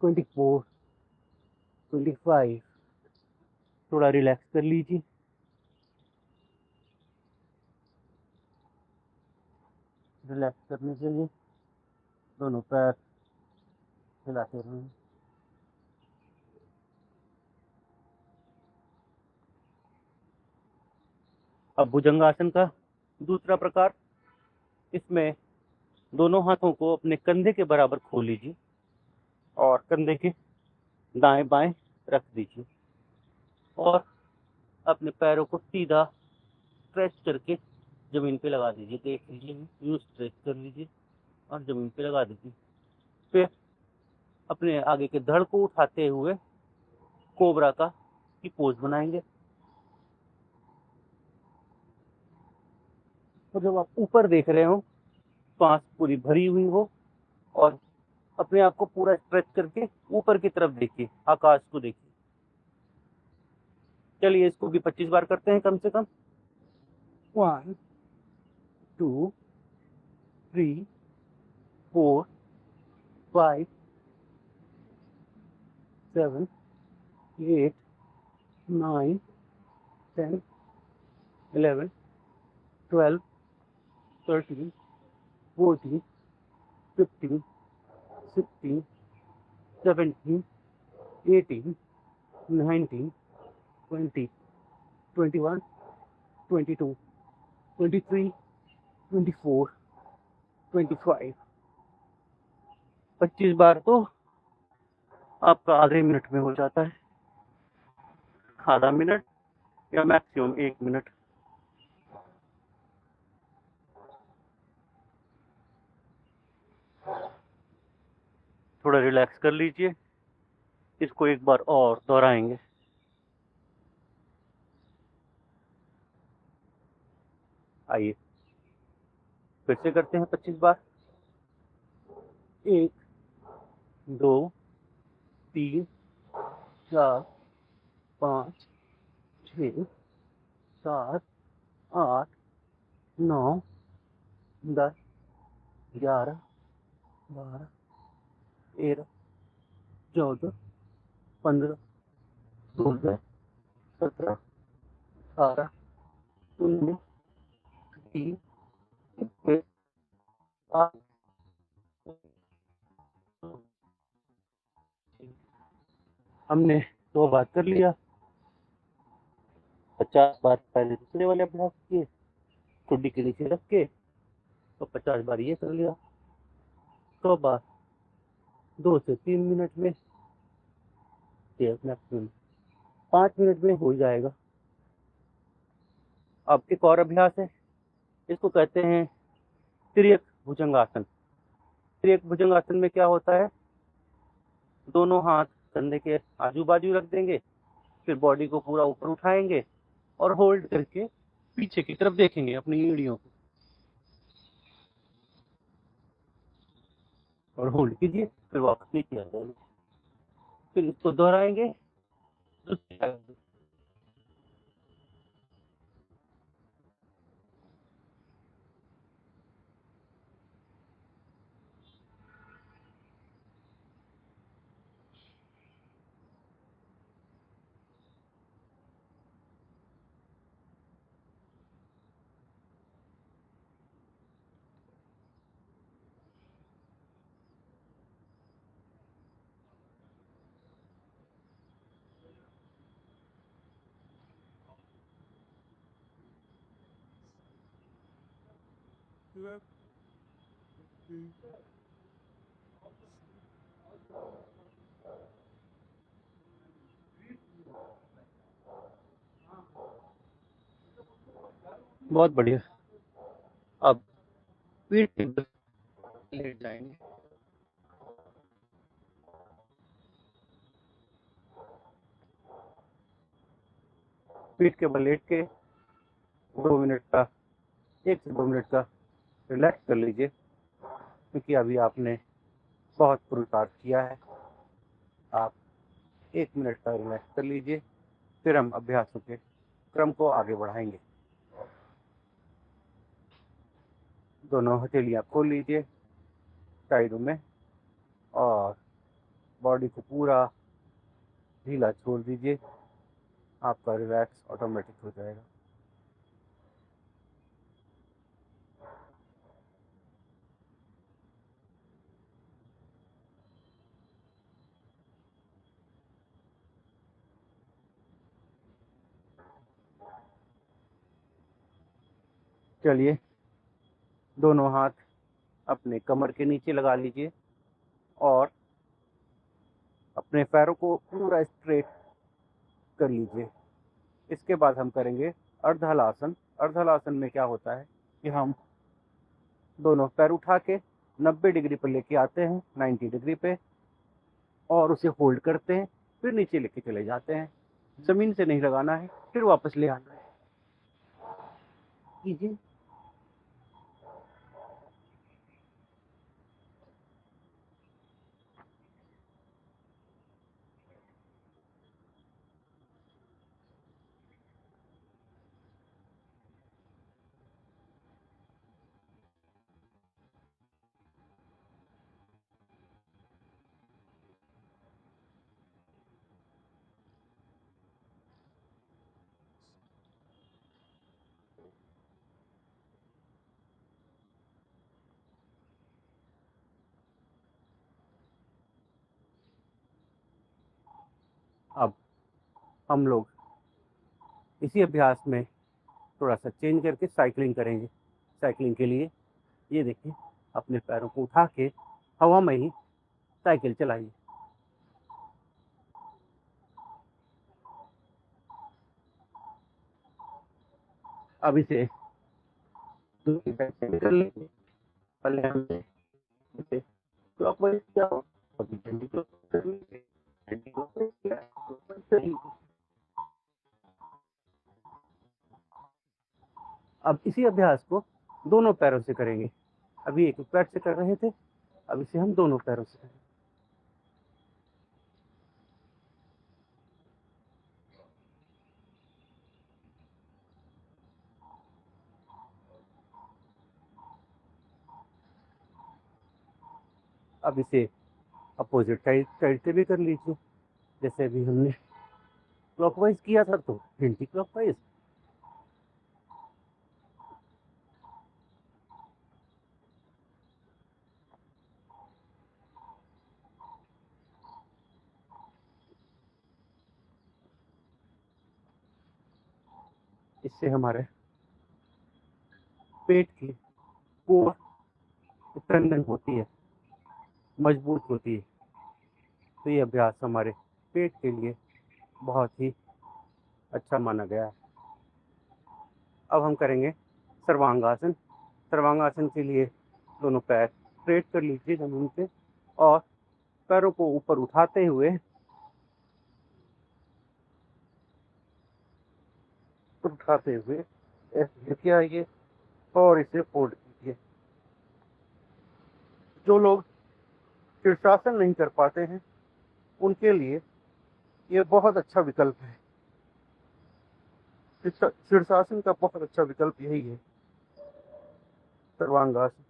24, 25। थोड़ा रिलैक्स कर लीजिए। रिलैक्स करने के लिए दोनों पैर हिलाते रहें। अब भुजंगासन का दूसरा प्रकार, इसमें दोनों हाथों को अपने कंधे के बराबर खोल लीजिए और कंधे के दाएं बाएं रख दीजिए और अपने पैरों को सीधा स्ट्रेच करके जमीन पे लगा दीजिए। देख लीजिए, यूं स्ट्रेच कर लीजिए और जमीन पे लगा दीजिए। फिर अपने आगे के धड़ को उठाते हुए कोबरा का की पोज बनाएंगे। और जब आप ऊपर देख रहे हो, सांस पूरी भरी हुई हो और अपने आप को पूरा स्ट्रेच करके ऊपर की तरफ देखिए, आकाश को देखिए। चलिए इसको भी 25 बार करते हैं कम से कम। 1, 2, 3, 4, 5, 7, 8, 9, 10, 11, 12, 13, 14, 15, 16, 17, 18, 19, 20, 21, 22, 23, 24, 25। 25 बार तो आपका आधे मिनट में हो जाता है, आधा मिनट या मैक्सिमम 1 मिनट। थोड़ा रिलैक्स कर लीजिए, इसको एक बार और दोहराएंगे। आइए फिर से करते हैं 25 बार। 1, 2, 3, 4, 5, 6, 7, 8, 9, 10, 11, 12, 13, 14, 15, 16, 17, 18, 19, 20, 21, 22, हमने 100 बार कर लिया, 50 बार पहले दूसरे वाले अभ्यास किए, ठुड्डी के नीचे रख के, और 50 बार ये कर लिया। 100 बार 2 से 3 मिनट में, ये मैक्सिमम 5 मिनट में हो जाएगा। अब एक और अभ्यास है, इसको कहते हैं तिर्यक भुजंगासन। तिर्यक भुजंगासन में क्या होता है, दोनों हाथ कंधे के आजू बाजू रख देंगे, फिर बॉडी को पूरा ऊपर उठाएंगे और होल्ड करके पीछे की तरफ देखेंगे अपनी एड़ियों को, और होल्ड कीजिए, फिर वापस नीचे आ जाएंगे, फिर इसको दोहराएंगे। बहुत बढ़िया। अब पीठ के बल लेट जाएंगे, पीठ के बल लेट के 2 मिनट का, 1 से 2 मिनट का रिलैक्स कर लीजिए, क्योंकि अभी आपने बहुत पुरुषार्थ किया है। आप 1 मिनट का रिलैक्स कर लीजिए, फिर हम अभ्यासों के क्रम को आगे बढ़ाएंगे। दोनों हथेलियां खोल लीजिए साइडों में, और बॉडी को पूरा ढीला छोड़ दीजिए, आपका रिलैक्स ऑटोमेटिक हो जाएगा। चलिए, दोनों हाथ अपने कमर के नीचे लगा लीजिए और अपने पैरों को पूरा स्ट्रेट कर लीजिए। इसके बाद हम करेंगे अर्धहलासन। अर्धहलासन में क्या होता है कि हम दोनों पैर उठा के 90 डिग्री पर लेके आते हैं, 90 डिग्री पे, और उसे होल्ड करते हैं, फिर नीचे लेके चले जाते हैं। जमीन से नहीं लगाना है, फिर वापस ले आना है। कीजिए। अब हम लोग इसी अभ्यास में थोड़ा सा चेंज करके साइकिलिंग करेंगे। साइकिलिंग के लिए ये देखिए, अपने पैरों को उठा के हवा में ही साइकिल चलाइए। अब इसे कर लेंगे। पहले हमने इसे क्लॉकवाइज किया, अभी एंटी क्लॉकवाइज कर लेंगे। एंटी क्लॉकवाइज किया, क्लॉकवाइज कर लेंगे। अब इसी अभ्यास को दोनों पैरों से करेंगे। अभी एक पैर से कर रहे थे, अब इसे हम दोनों पैरों से करेंगे। अब इसे अपोजिट साइड से भी कर लीजिए। जैसे अभी हमने क्लॉकवाइज किया था, तो एंटी क्लॉकवाइज। इससे हमारे पेट की कोर स्ट्रेंथन होती है, मजबूत होती है। तो ये अभ्यास हमारे पेट के लिए बहुत ही अच्छा माना गया है। अब हम करेंगे सर्वांगासन। सर्वांगासन के लिए दोनों पैर स्ट्रेट कर लीजिए जमीन पे और पैरों को ऊपर उठाते हुए ऐसे लेके आइए और इसे फोल्ड कीजिए। जो लोग शीर्षासन नहीं कर पाते हैं उनके लिए ये बहुत अच्छा विकल्प है। शीर्षासन का बहुत अच्छा विकल्प यही है, सर्वांगासन।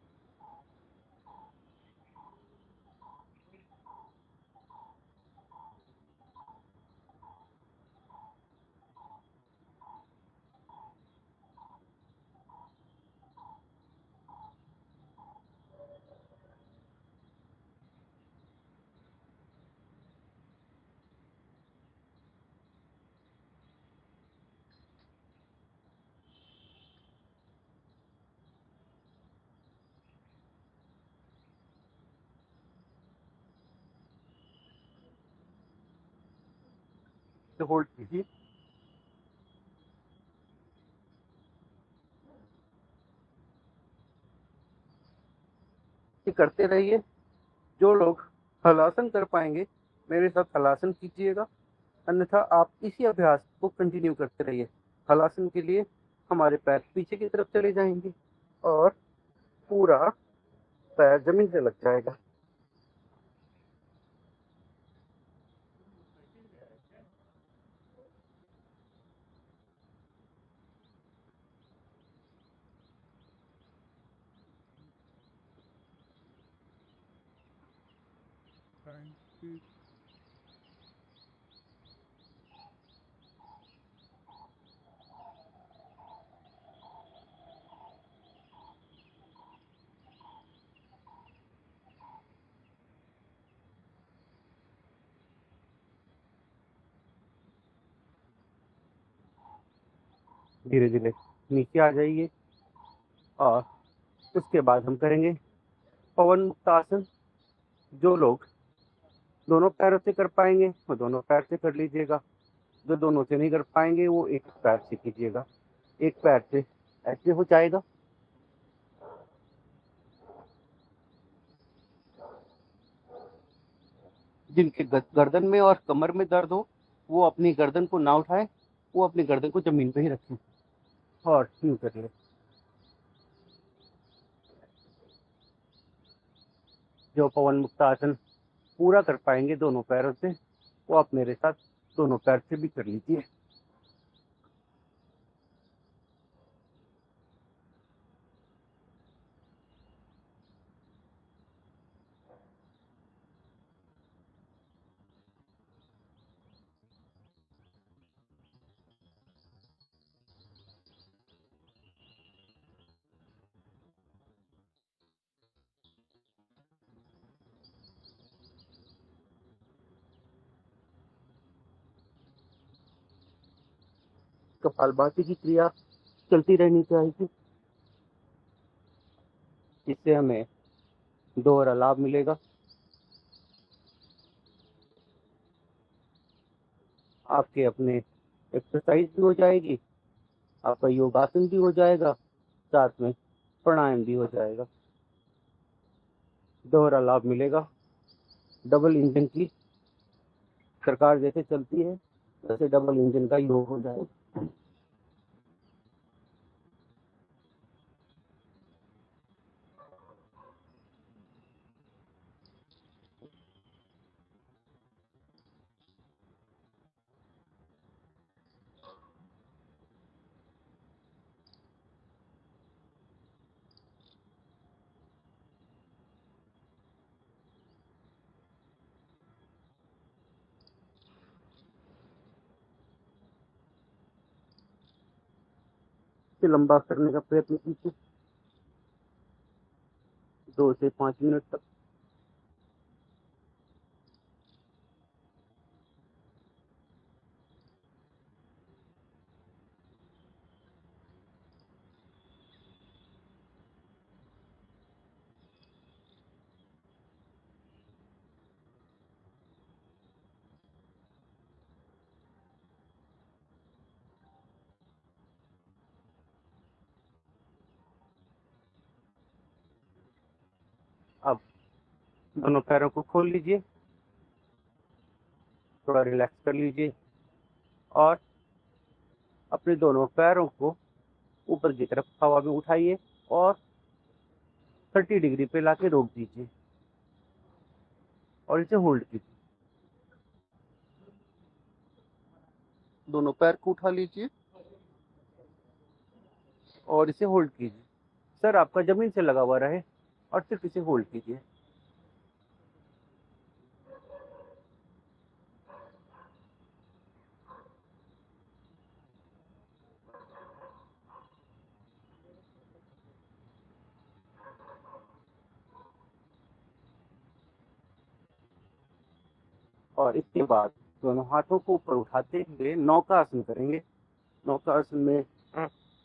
होल्ड कीजिए। ये करते रहिए। जो लोग हलासन कर पाएंगे मेरे साथ हलासन कीजिएगा, अन्यथा आप इसी अभ्यास को कंटिन्यू करते रहिए। हलासन के लिए हमारे पैर पीछे की तरफ चले जाएंगे और पूरा पैर जमीन से लग जाएगा। धीरे धीरे नीचे आ जाइए और उसके बाद हम करेंगे पवन मुक्तासन। जो लोग दोनों पैरों से कर पाएंगे वो दोनों पैर से कर लीजिएगा, जो दोनों से नहीं कर पाएंगे वो एक पैर से कीजिएगा। एक पैर से ऐसे हो जाएगा। जिनके गर्दन में और कमर में दर्द हो वो अपनी गर्दन को ना उठाए, वो अपनी गर्दन को जमीन पे ही रखें और यूं कर ले। जो पवन मुक्तासन पूरा कर पाएंगे दोनों पैरों से वो आप मेरे साथ दोनों पैर से भी कर लीजिए। कपालभाति की क्रिया चलती रहनी चाहिए। इससे हमें दोहरा लाभ मिलेगा। आपके अपने एक्सरसाइज भी हो जाएगी, आपका योगासन भी हो जाएगा, साथ में प्राणायाम भी हो जाएगा। दोहरा लाभ मिलेगा। डबल इंजन की सरकार जैसे चलती है वैसे डबल इंजन का योग हो जाएगा। इसे लंबा करने का प्रयत्न कीजिए 2 से 5 मिनट तक। अब दोनों पैरों को खोल लीजिए, थोड़ा रिलैक्स कर लीजिए और अपने दोनों पैरों को ऊपर की तरफ हवा में उठाइए और 30 डिग्री पे लाके रोक दीजिए और इसे होल्ड कीजिए। दोनों पैर को उठा लीजिए और इसे होल्ड कीजिए। सर आपका जमीन से लगा हुआ रहे और सिर्फ इसे होल्ड कीजिए। और इसके बाद दोनों हाथों को ऊपर उठाते हुए नौका आसन करेंगे। नौका आसन में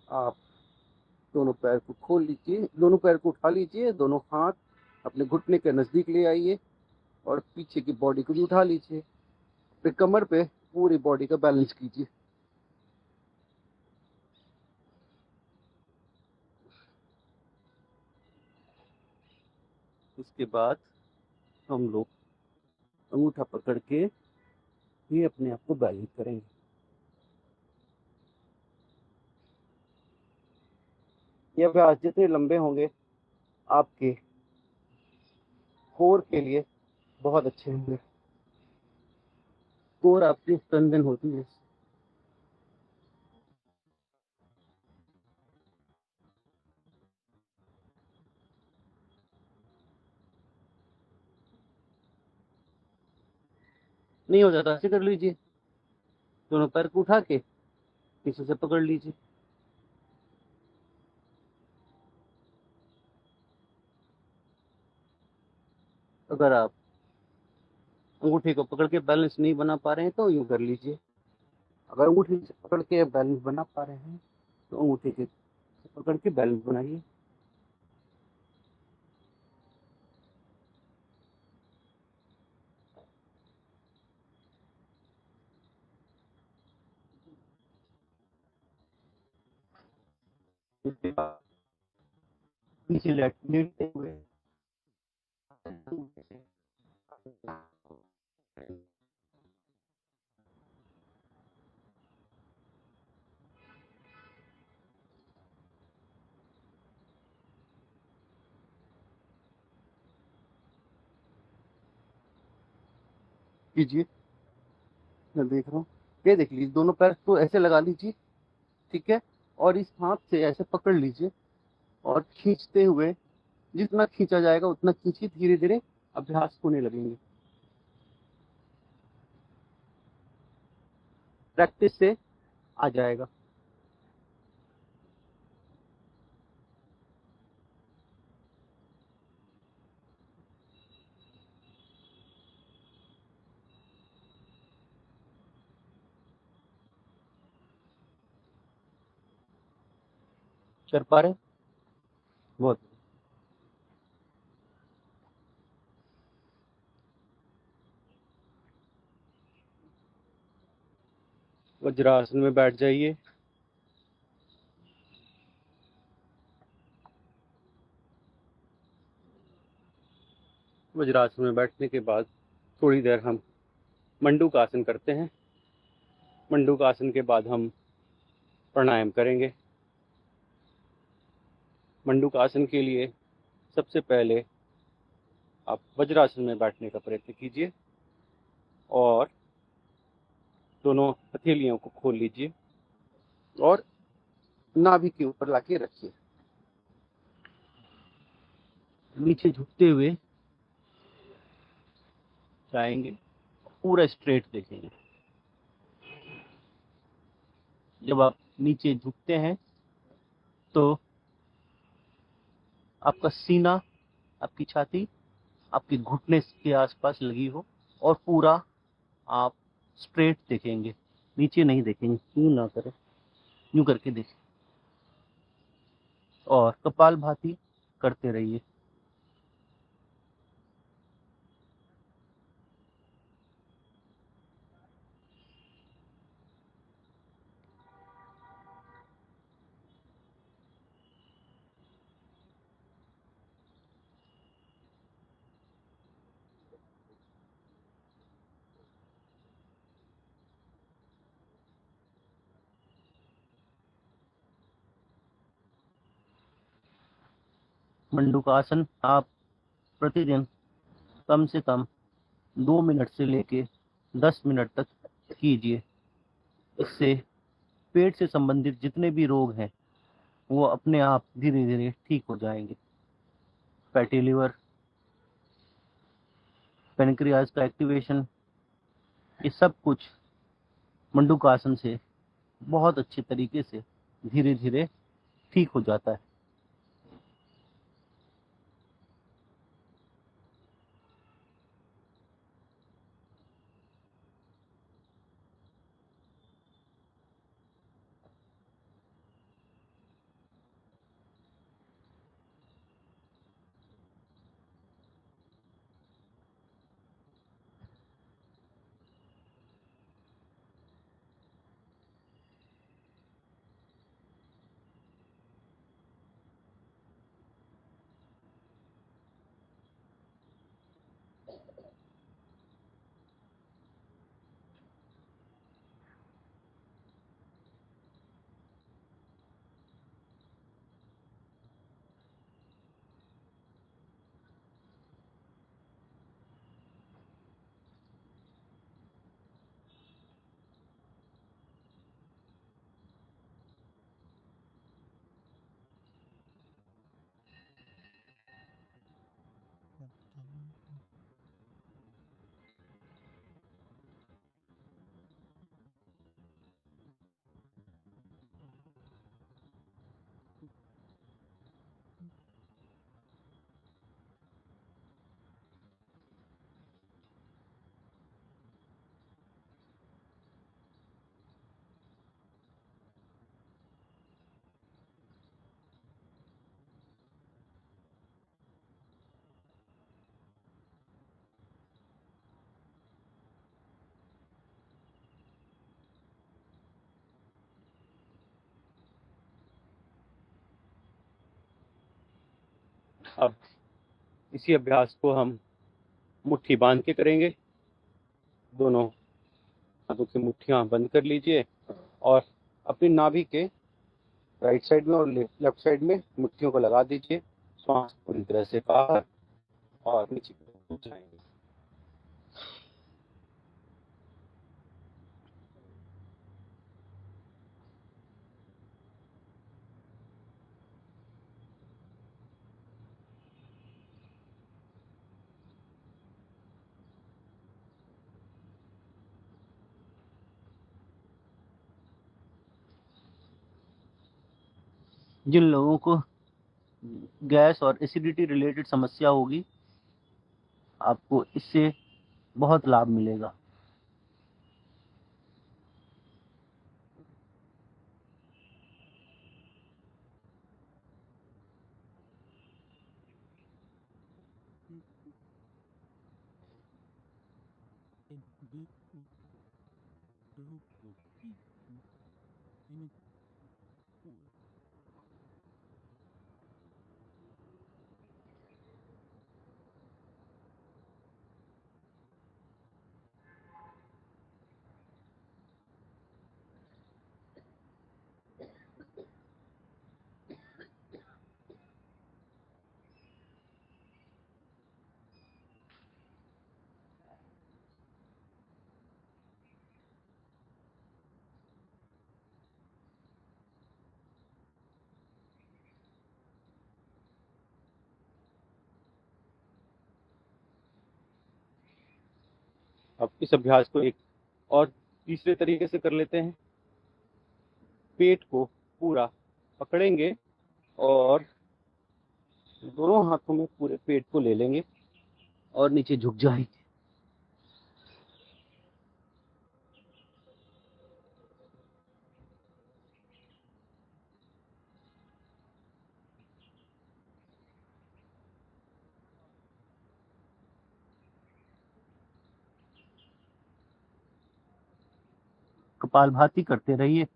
आप दोनों पैर को खोल लीजिए, दोनों पैर को उठा लीजिए, दोनों हाथ अपने घुटने के नजदीक ले आइए और पीछे की बॉडी को भी उठा लीजिए। फिर कमर पे पूरी बॉडी का बैलेंस कीजिए। उसके बाद हम लोग अंगूठा पकड़ के ये अपने आप को बैलेंस करेंगे। ये अभ्यास जितने लंबे होंगे आपके कोर के लिए बहुत अच्छे होंगे। कोर आपकी स्ट्रेंथन होती है। नहीं हो जाता ऐसे कर लीजिए, दोनों पैर को उठा के पीछे से पकड़ लीजिए। अगर आप अंगूठे को पकड़ के बैलेंस नहीं बना पा रहे हैं तो यूं कर लीजिए। अगर अंगूठे से पकड़ के बैलेंस बना पा रहे हैं तो अंगूठे के पकड़ के बैलेंस बनाइए। पीछे लेटते हुए कीजिए। मैं देख रहा हूँ, ये देख लीजिए, दोनों पैर को ऐसे लगा लीजिए, ठीक है। और इस हाथ से ऐसे पकड़ लीजिए और खींचते हुए, जितना खींचा जाएगा उतना खींचिए, धीरे धीरे अभ्यास होने लगेंगे। प्रैक्टिस से आ जाएगा। कर पा रहे? बहुत। वज्रासन में बैठ जाइए। वज्रासन में बैठने के बाद थोड़ी देर हम मंडूक आसन करते हैं। मंडूक आसन के बाद हम प्राणायाम करेंगे। मंडूक आसन के लिए सबसे पहले आप वज्रासन में बैठने का प्रयत्न कीजिए और दोनों हथेलियों को खोल लीजिए और नाभि के ऊपर लाके रखिए। नीचे झुकते हुए जाएंगे, पूरा स्ट्रेट देखेंगे। जब आप नीचे झुकते हैं तो आपका सीना, आपकी छाती आपके घुटने के आसपास लगी हो और पूरा आप स्ट्रेट देखेंगे, नीचे नहीं देखेंगे। यूं ना करें, यूं करके देखें और कपालभाति करते रहिए। मंडूकासन आप प्रतिदिन कम से कम 2 मिनट से लेके 10 मिनट तक कीजिए। इससे पेट से संबंधित जितने भी रोग हैं वो अपने आप धीरे धीरे ठीक हो जाएंगे। फैटी लिवर, पेनक्रियाज का एक्टिवेशन, ये सब कुछ मंडूकासन से बहुत अच्छे तरीके से धीरे धीरे ठीक हो जाता है। अब इसी अभ्यास को हम मुट्ठी बांध के करेंगे। दोनों हाथों की मुट्ठियां बंद कर लीजिए और अपनी नाभि के राइट साइड में और लेफ्ट साइड में मुट्ठियों को लगा दीजिए। श्वास पूरी तरह से बाहर और नीचे की ओर जाएंगे। जिन लोगों को गैस और एसिडिटी रिलेटेड समस्या होगी, आपको इससे बहुत लाभ मिलेगा। अब इस अभ्यास को एक और तीसरे तरीके से कर लेते हैं। पेट को पूरा पकड़ेंगे और दोनों हाथों में पूरे पेट को ले लेंगे और नीचे झुक जाएंगे। कपालभाति करते रहिए।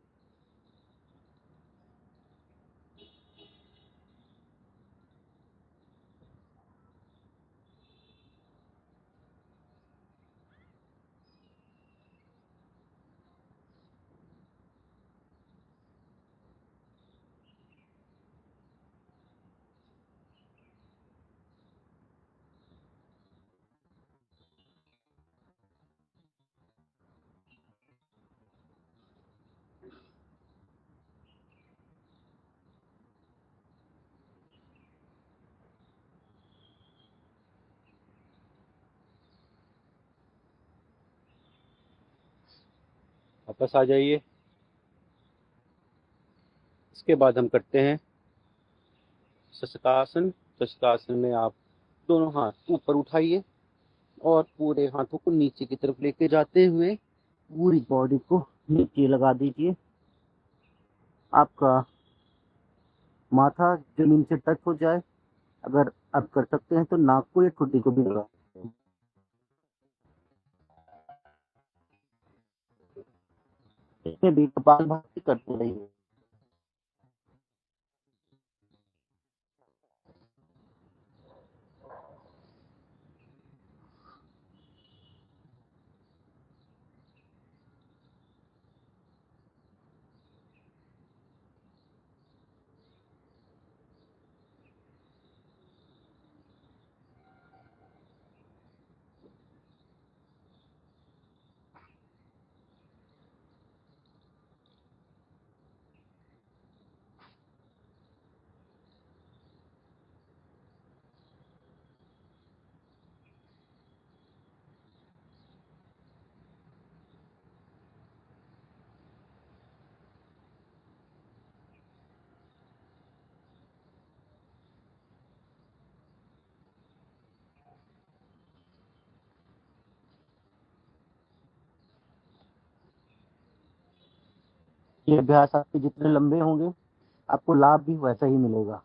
वापस आ जाइए। इसके बाद हम करते हैं शशकासन। शशकासन में आप दोनों हाथ ऊपर उठाइए और पूरे हाथों को नीचे की तरफ लेके जाते हुए पूरी बॉडी को नीचे लगा दीजिए। आपका माथा जमीन से टच हो जाए, अगर आप कर सकते हैं तो नाक को या ठुड्डी को भी लगा। इसमें भी कपालभाति करते रहिए। ये अभ्यास आपके जितने लंबे होंगे आपको लाभ भी वैसा ही मिलेगा।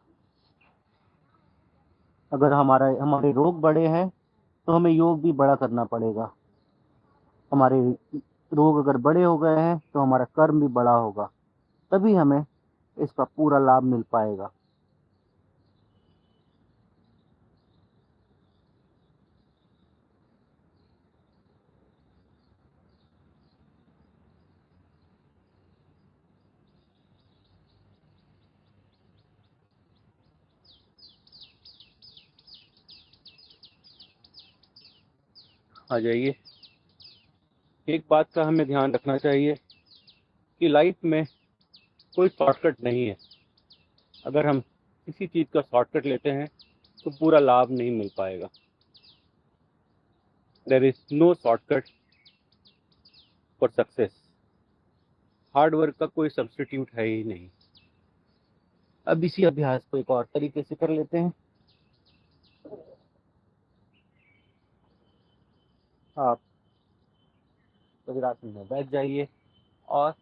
अगर हमारे रोग बड़े हैं तो हमें योग भी बड़ा करना पड़ेगा। हमारे रोग अगर बड़े हो गए हैं तो हमारा कर्म भी बड़ा होगा, तभी हमें इसका पूरा लाभ मिल पाएगा। आ जाइए। एक बात का हमें ध्यान रखना चाहिए कि लाइफ में कोई शॉर्टकट नहीं है। अगर हम किसी चीज़ का शॉर्टकट लेते हैं तो पूरा लाभ नहीं मिल पाएगा। There is no shortcut for success. Hard work का कोई सब्स्टिट्यूट है ही नहीं। अब इसी अभ्यास को एक और तरीके से कर लेते हैं। आप वज्रासन में बैठ जाइए और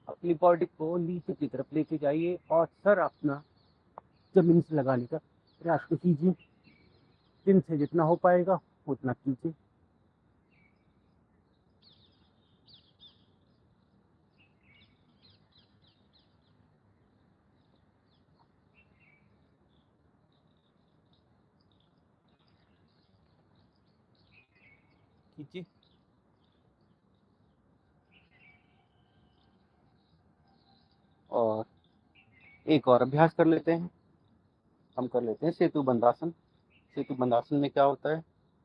अपनी बॉडी को नीचे की तरफ लेके जाइए और सर अपना जमीन से लगाने का प्रयास को कीजिए। दिन से जितना हो पाएगा उतना कीजिए। कीजिए। और एक और अभ्यास कर लेते हैं। हम कर लेते हैं सेतु बंधासन। सेतु बंधासन में क्या होता है,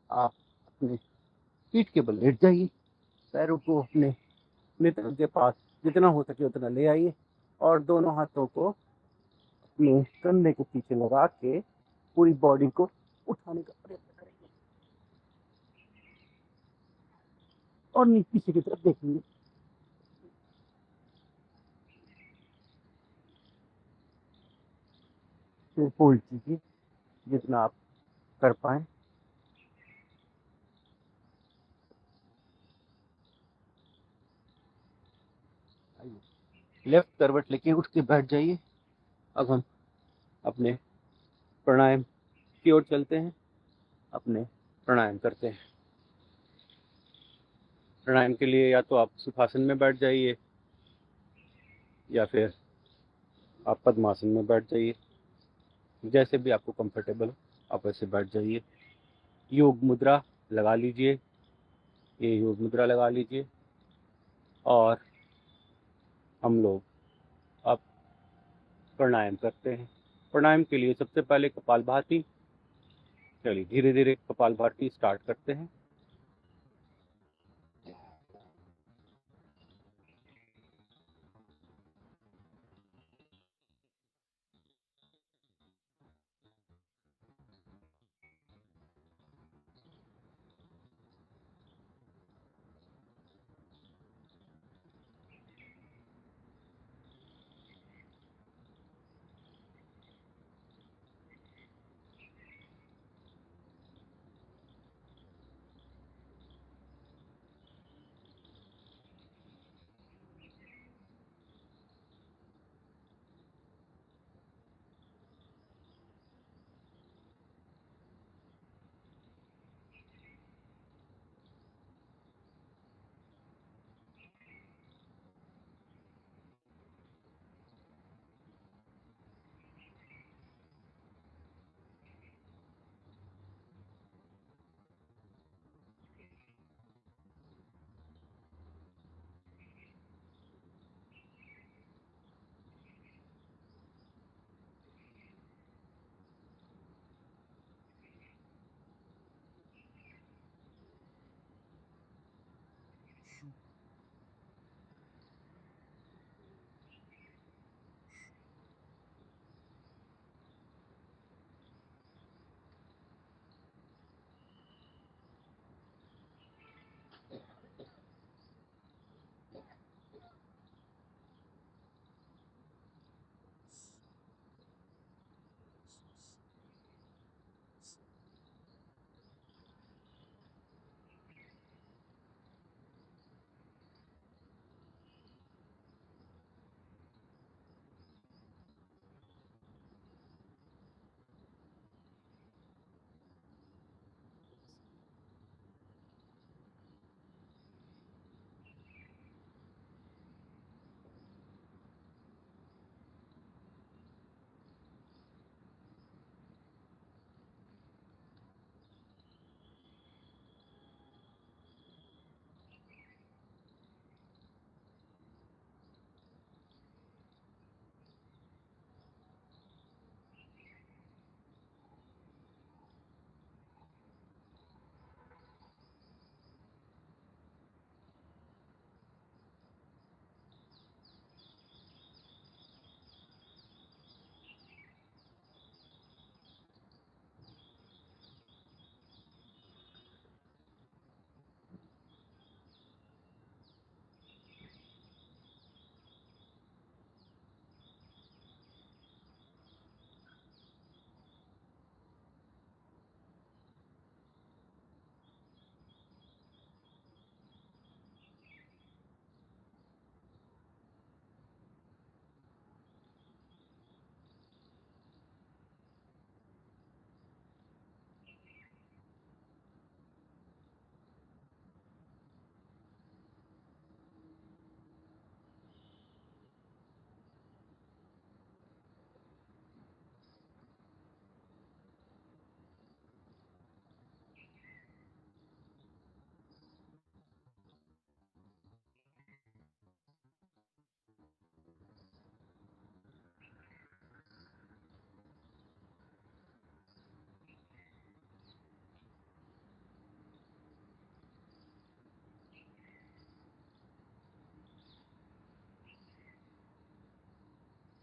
आप अपने पीठ के बल लेट जाइए, पैरों को अपने नेत्र के पास जितना हो सके उतना ले आइए और दोनों हाथों को अपने कंधे के पीछे लगा के पूरी बॉडी को उठाने का प्रयत्न करेंगे और नीचे पीछे की तरफ देखेंगे। फिर फोल्ड कीजिए जितना आप कर पाए। लेफ्ट करवट लेके उठ के बैठ जाइए। अब हम अपने प्राणायाम की ओर चलते हैं। अपने प्राणायाम करते हैं। प्राणायाम के लिए या तो आप सुखासन में बैठ जाइए या फिर आप पद्मासन में बैठ जाइए। जैसे भी आपको कंफर्टेबल आप ऐसे बैठ जाइए। योग मुद्रा लगा लीजिए। ये योग मुद्रा लगा लीजिए और हम लोग अब प्राणायाम करते हैं। प्राणायाम के लिए सबसे पहले कपालभाति। चलिए धीरे धीरे कपालभाति स्टार्ट करते हैं।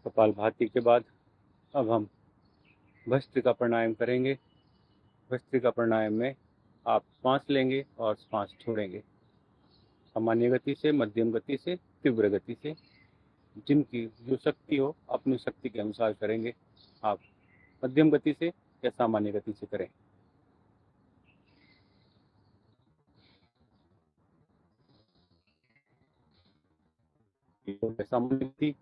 कपालभाति के बाद अब हम भस्त्रिका प्राणायाम करेंगे। भस्त्रिका प्राणायाम में आप सांस लेंगे और सांस छोड़ेंगे, सामान्य गति से, मध्यम गति से, तीव्र गति से, जिनकी जो शक्ति हो अपनी शक्ति के अनुसार करेंगे। आप मध्यम गति से या सामान्य गति से करें। सामान्य गति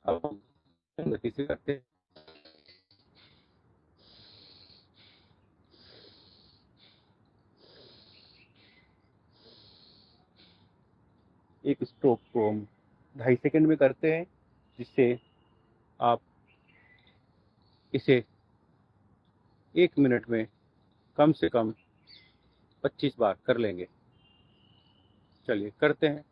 अब हम मध्यम गति से करते हैं। एक स्ट्रोक को हम 2.5 सेकंड में करते हैं, जिससे आप इसे 1 मिनट में कम से कम 25 बार कर लेंगे। चलिए करते हैं।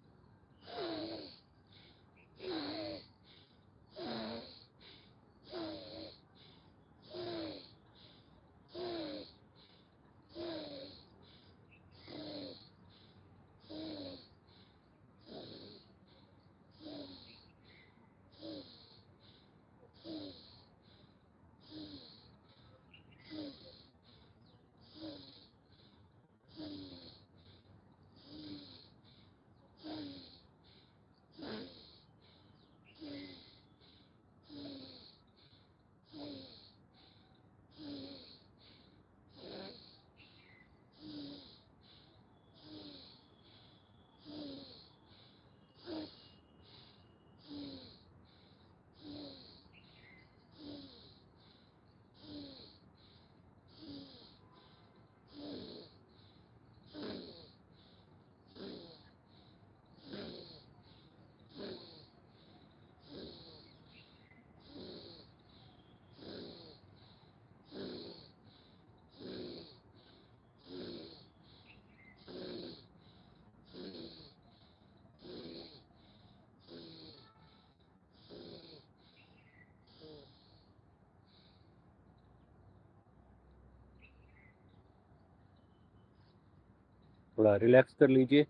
थोड़ा रिलैक्स कर लीजिए।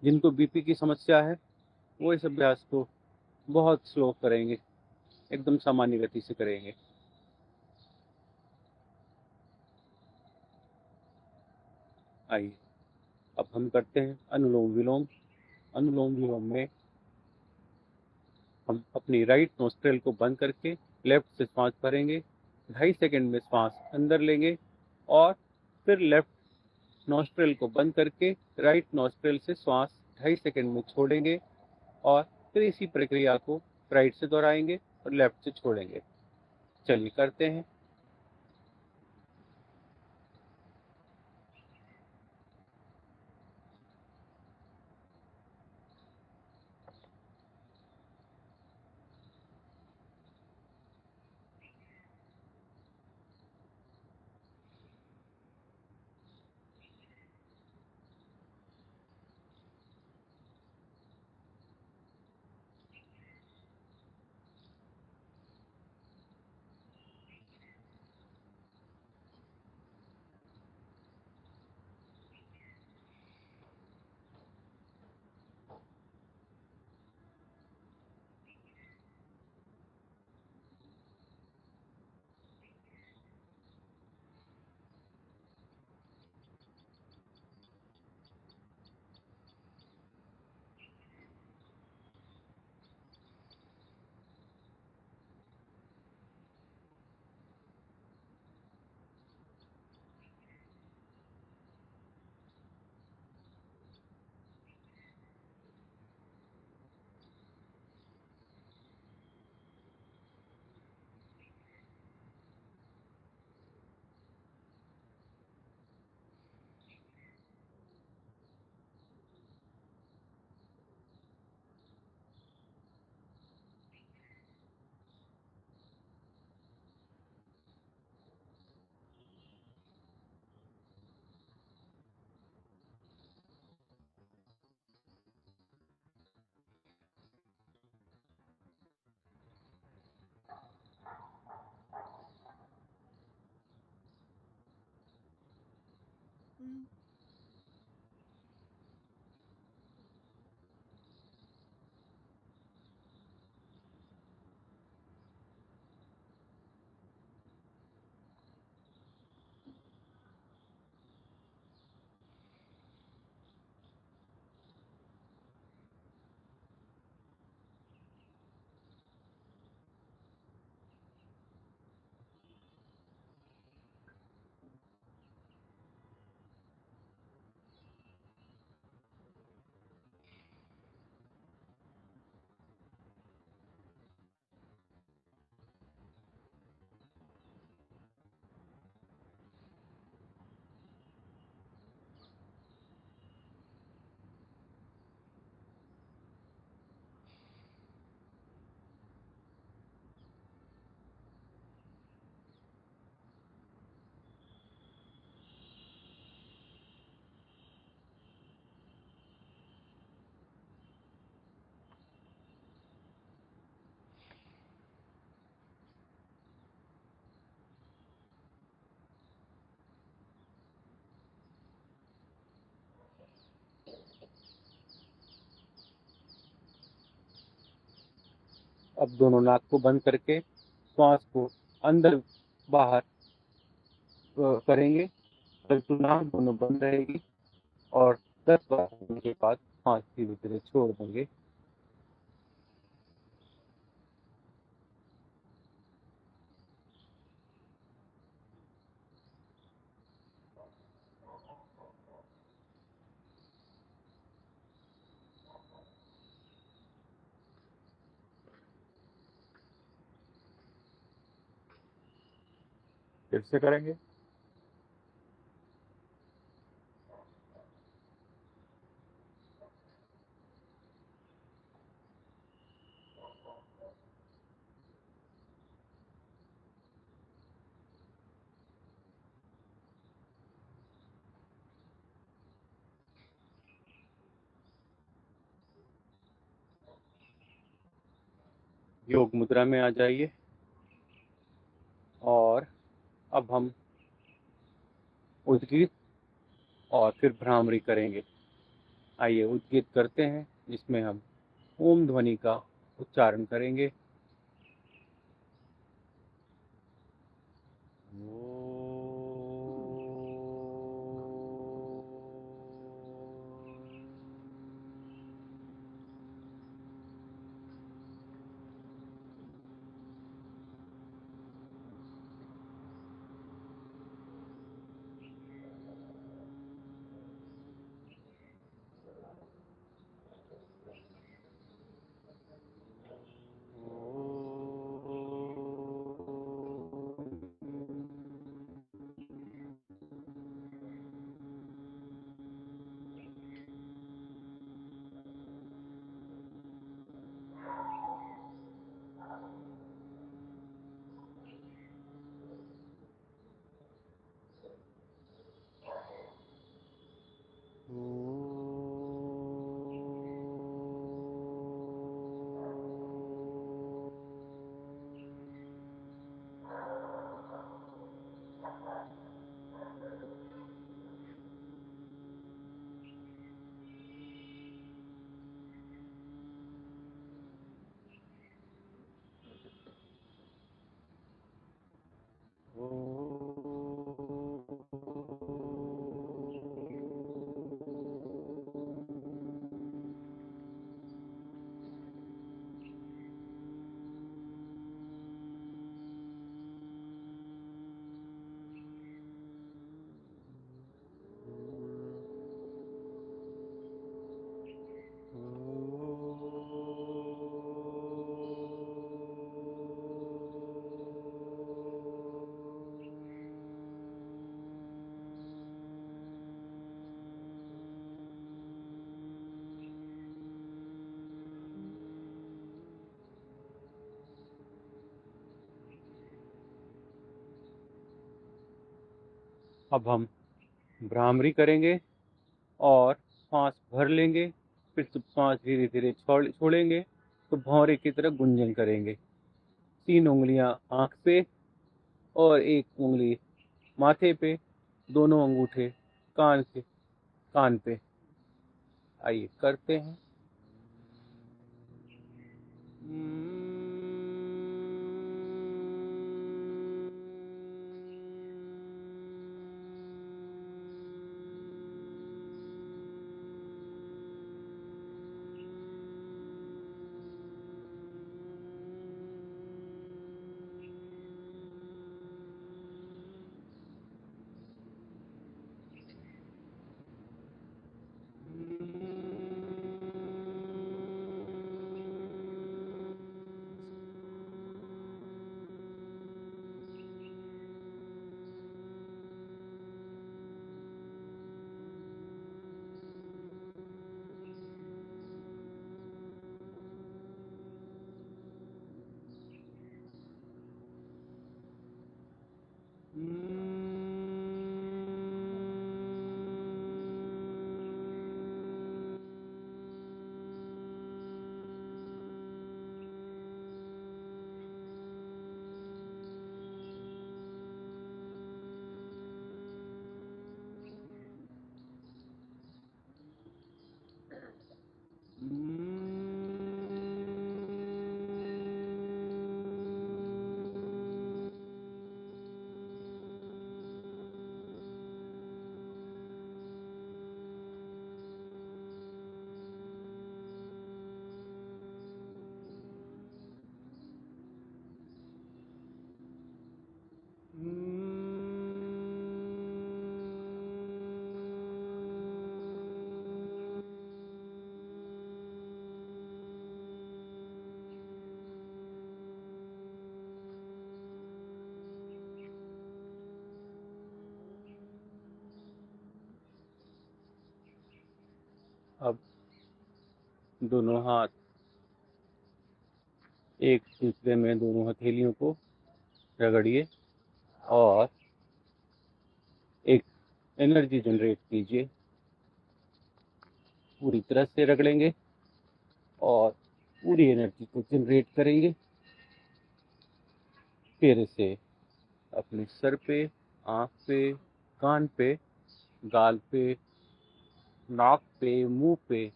जिनको बीपी की समस्या है वो इस अभ्यास को बहुत स्लो करेंगे, एकदम सामान्य गति से करेंगे। आइए अब हम करते हैं अनुलोम विलोम। अनुलोम विलोम में हम अपनी राइट नोस्ट्रिल को बंद करके लेफ्ट से सांस भरेंगे, 2.5 सेकंड में सांस अंदर लेंगे और फिर लेफ्ट नोस्ट्रिल को बंद करके राइट नोस्ट्रिल से सांस 2.5 सेकंड में छोड़ेंगे और फिर इसी प्रक्रिया को राइट से दोहराएंगे और लेफ्ट से छोड़ेंगे। चलिए करते हैं। अब दोनों नाक को बंद करके श्वास को अंदर बाहर करेंगे। परंतु नाक दोनों बंद रहेगी और 10 बार होने के बाद सांस धीरे धीरे छोड़ देंगे। फिर से करेंगे। योग मुद्रा में आ जाइए और अब हम उद्गीत और फिर भ्रामरी करेंगे। आइए उद्गीत करते हैं, जिसमें हम ओम ध्वनि का उच्चारण करेंगे। अब हम भ्रामरी करेंगे और सांस भर लेंगे, फिर जब सांस धीरे धीरे छोड़ेंगे तो भौरे की तरह गुंजन करेंगे। 3 उंगलियां आंख पे और 1 उंगली माथे पे, दोनों अंगूठे कान पे। आइए करते हैं। दोनों हाथ एक दूसरे में, दोनों हथेलियों को रगड़िए और एक एनर्जी जनरेट कीजिए। पूरी तरह से रगड़ेंगे और पूरी एनर्जी को जनरेट करेंगे। फिर इसे अपने सर पे, आँख पे, कान पे, गाल पे, नाक पे, मुंह पे,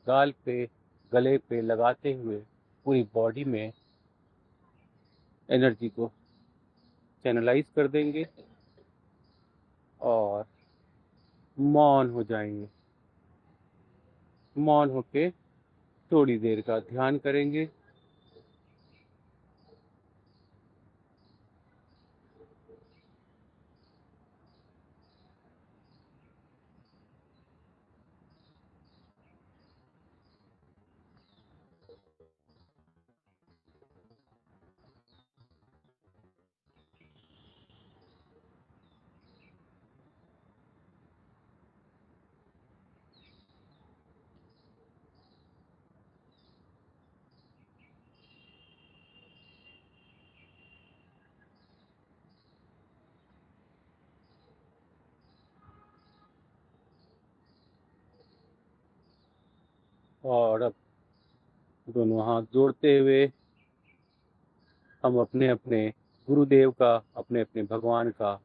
गाल पे, गले पे लगाते हुए पूरी बॉडी में एनर्जी को चैनलाइज कर देंगे और मौन हो जाएंगे। मौन होके थोड़ी देर का ध्यान करेंगे। और अब दोनों हाथ जोड़ते हुए हम अपने अपने गुरुदेव का, अपने अपने भगवान का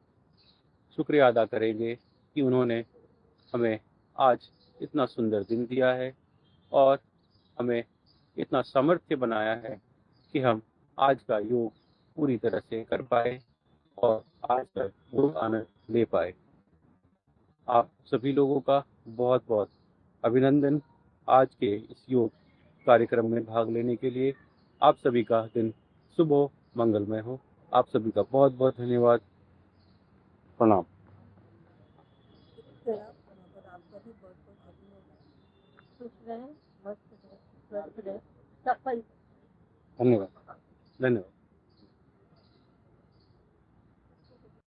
शुक्रिया अदा करेंगे कि उन्होंने हमें आज इतना सुंदर दिन दिया है और हमें इतना सामर्थ्य बनाया है कि हम आज का योग पूरी तरह से कर पाए और आज का योग आनंद ले पाए। आप सभी लोगों का बहुत बहुत अभिनंदन आज के इस योग कार्यक्रम में भाग लेने के लिए। आप सभी का दिन शुभ हो, मंगलमय हो। आप सभी का बहुत बहुत धन्यवाद। प्रणाम। सर आपका भी बहुत बहुत धन्यवाद। खुश रहें, मस्त रहें, स्वस्थ रहें, सफल। धन्यवाद। धन्यवाद।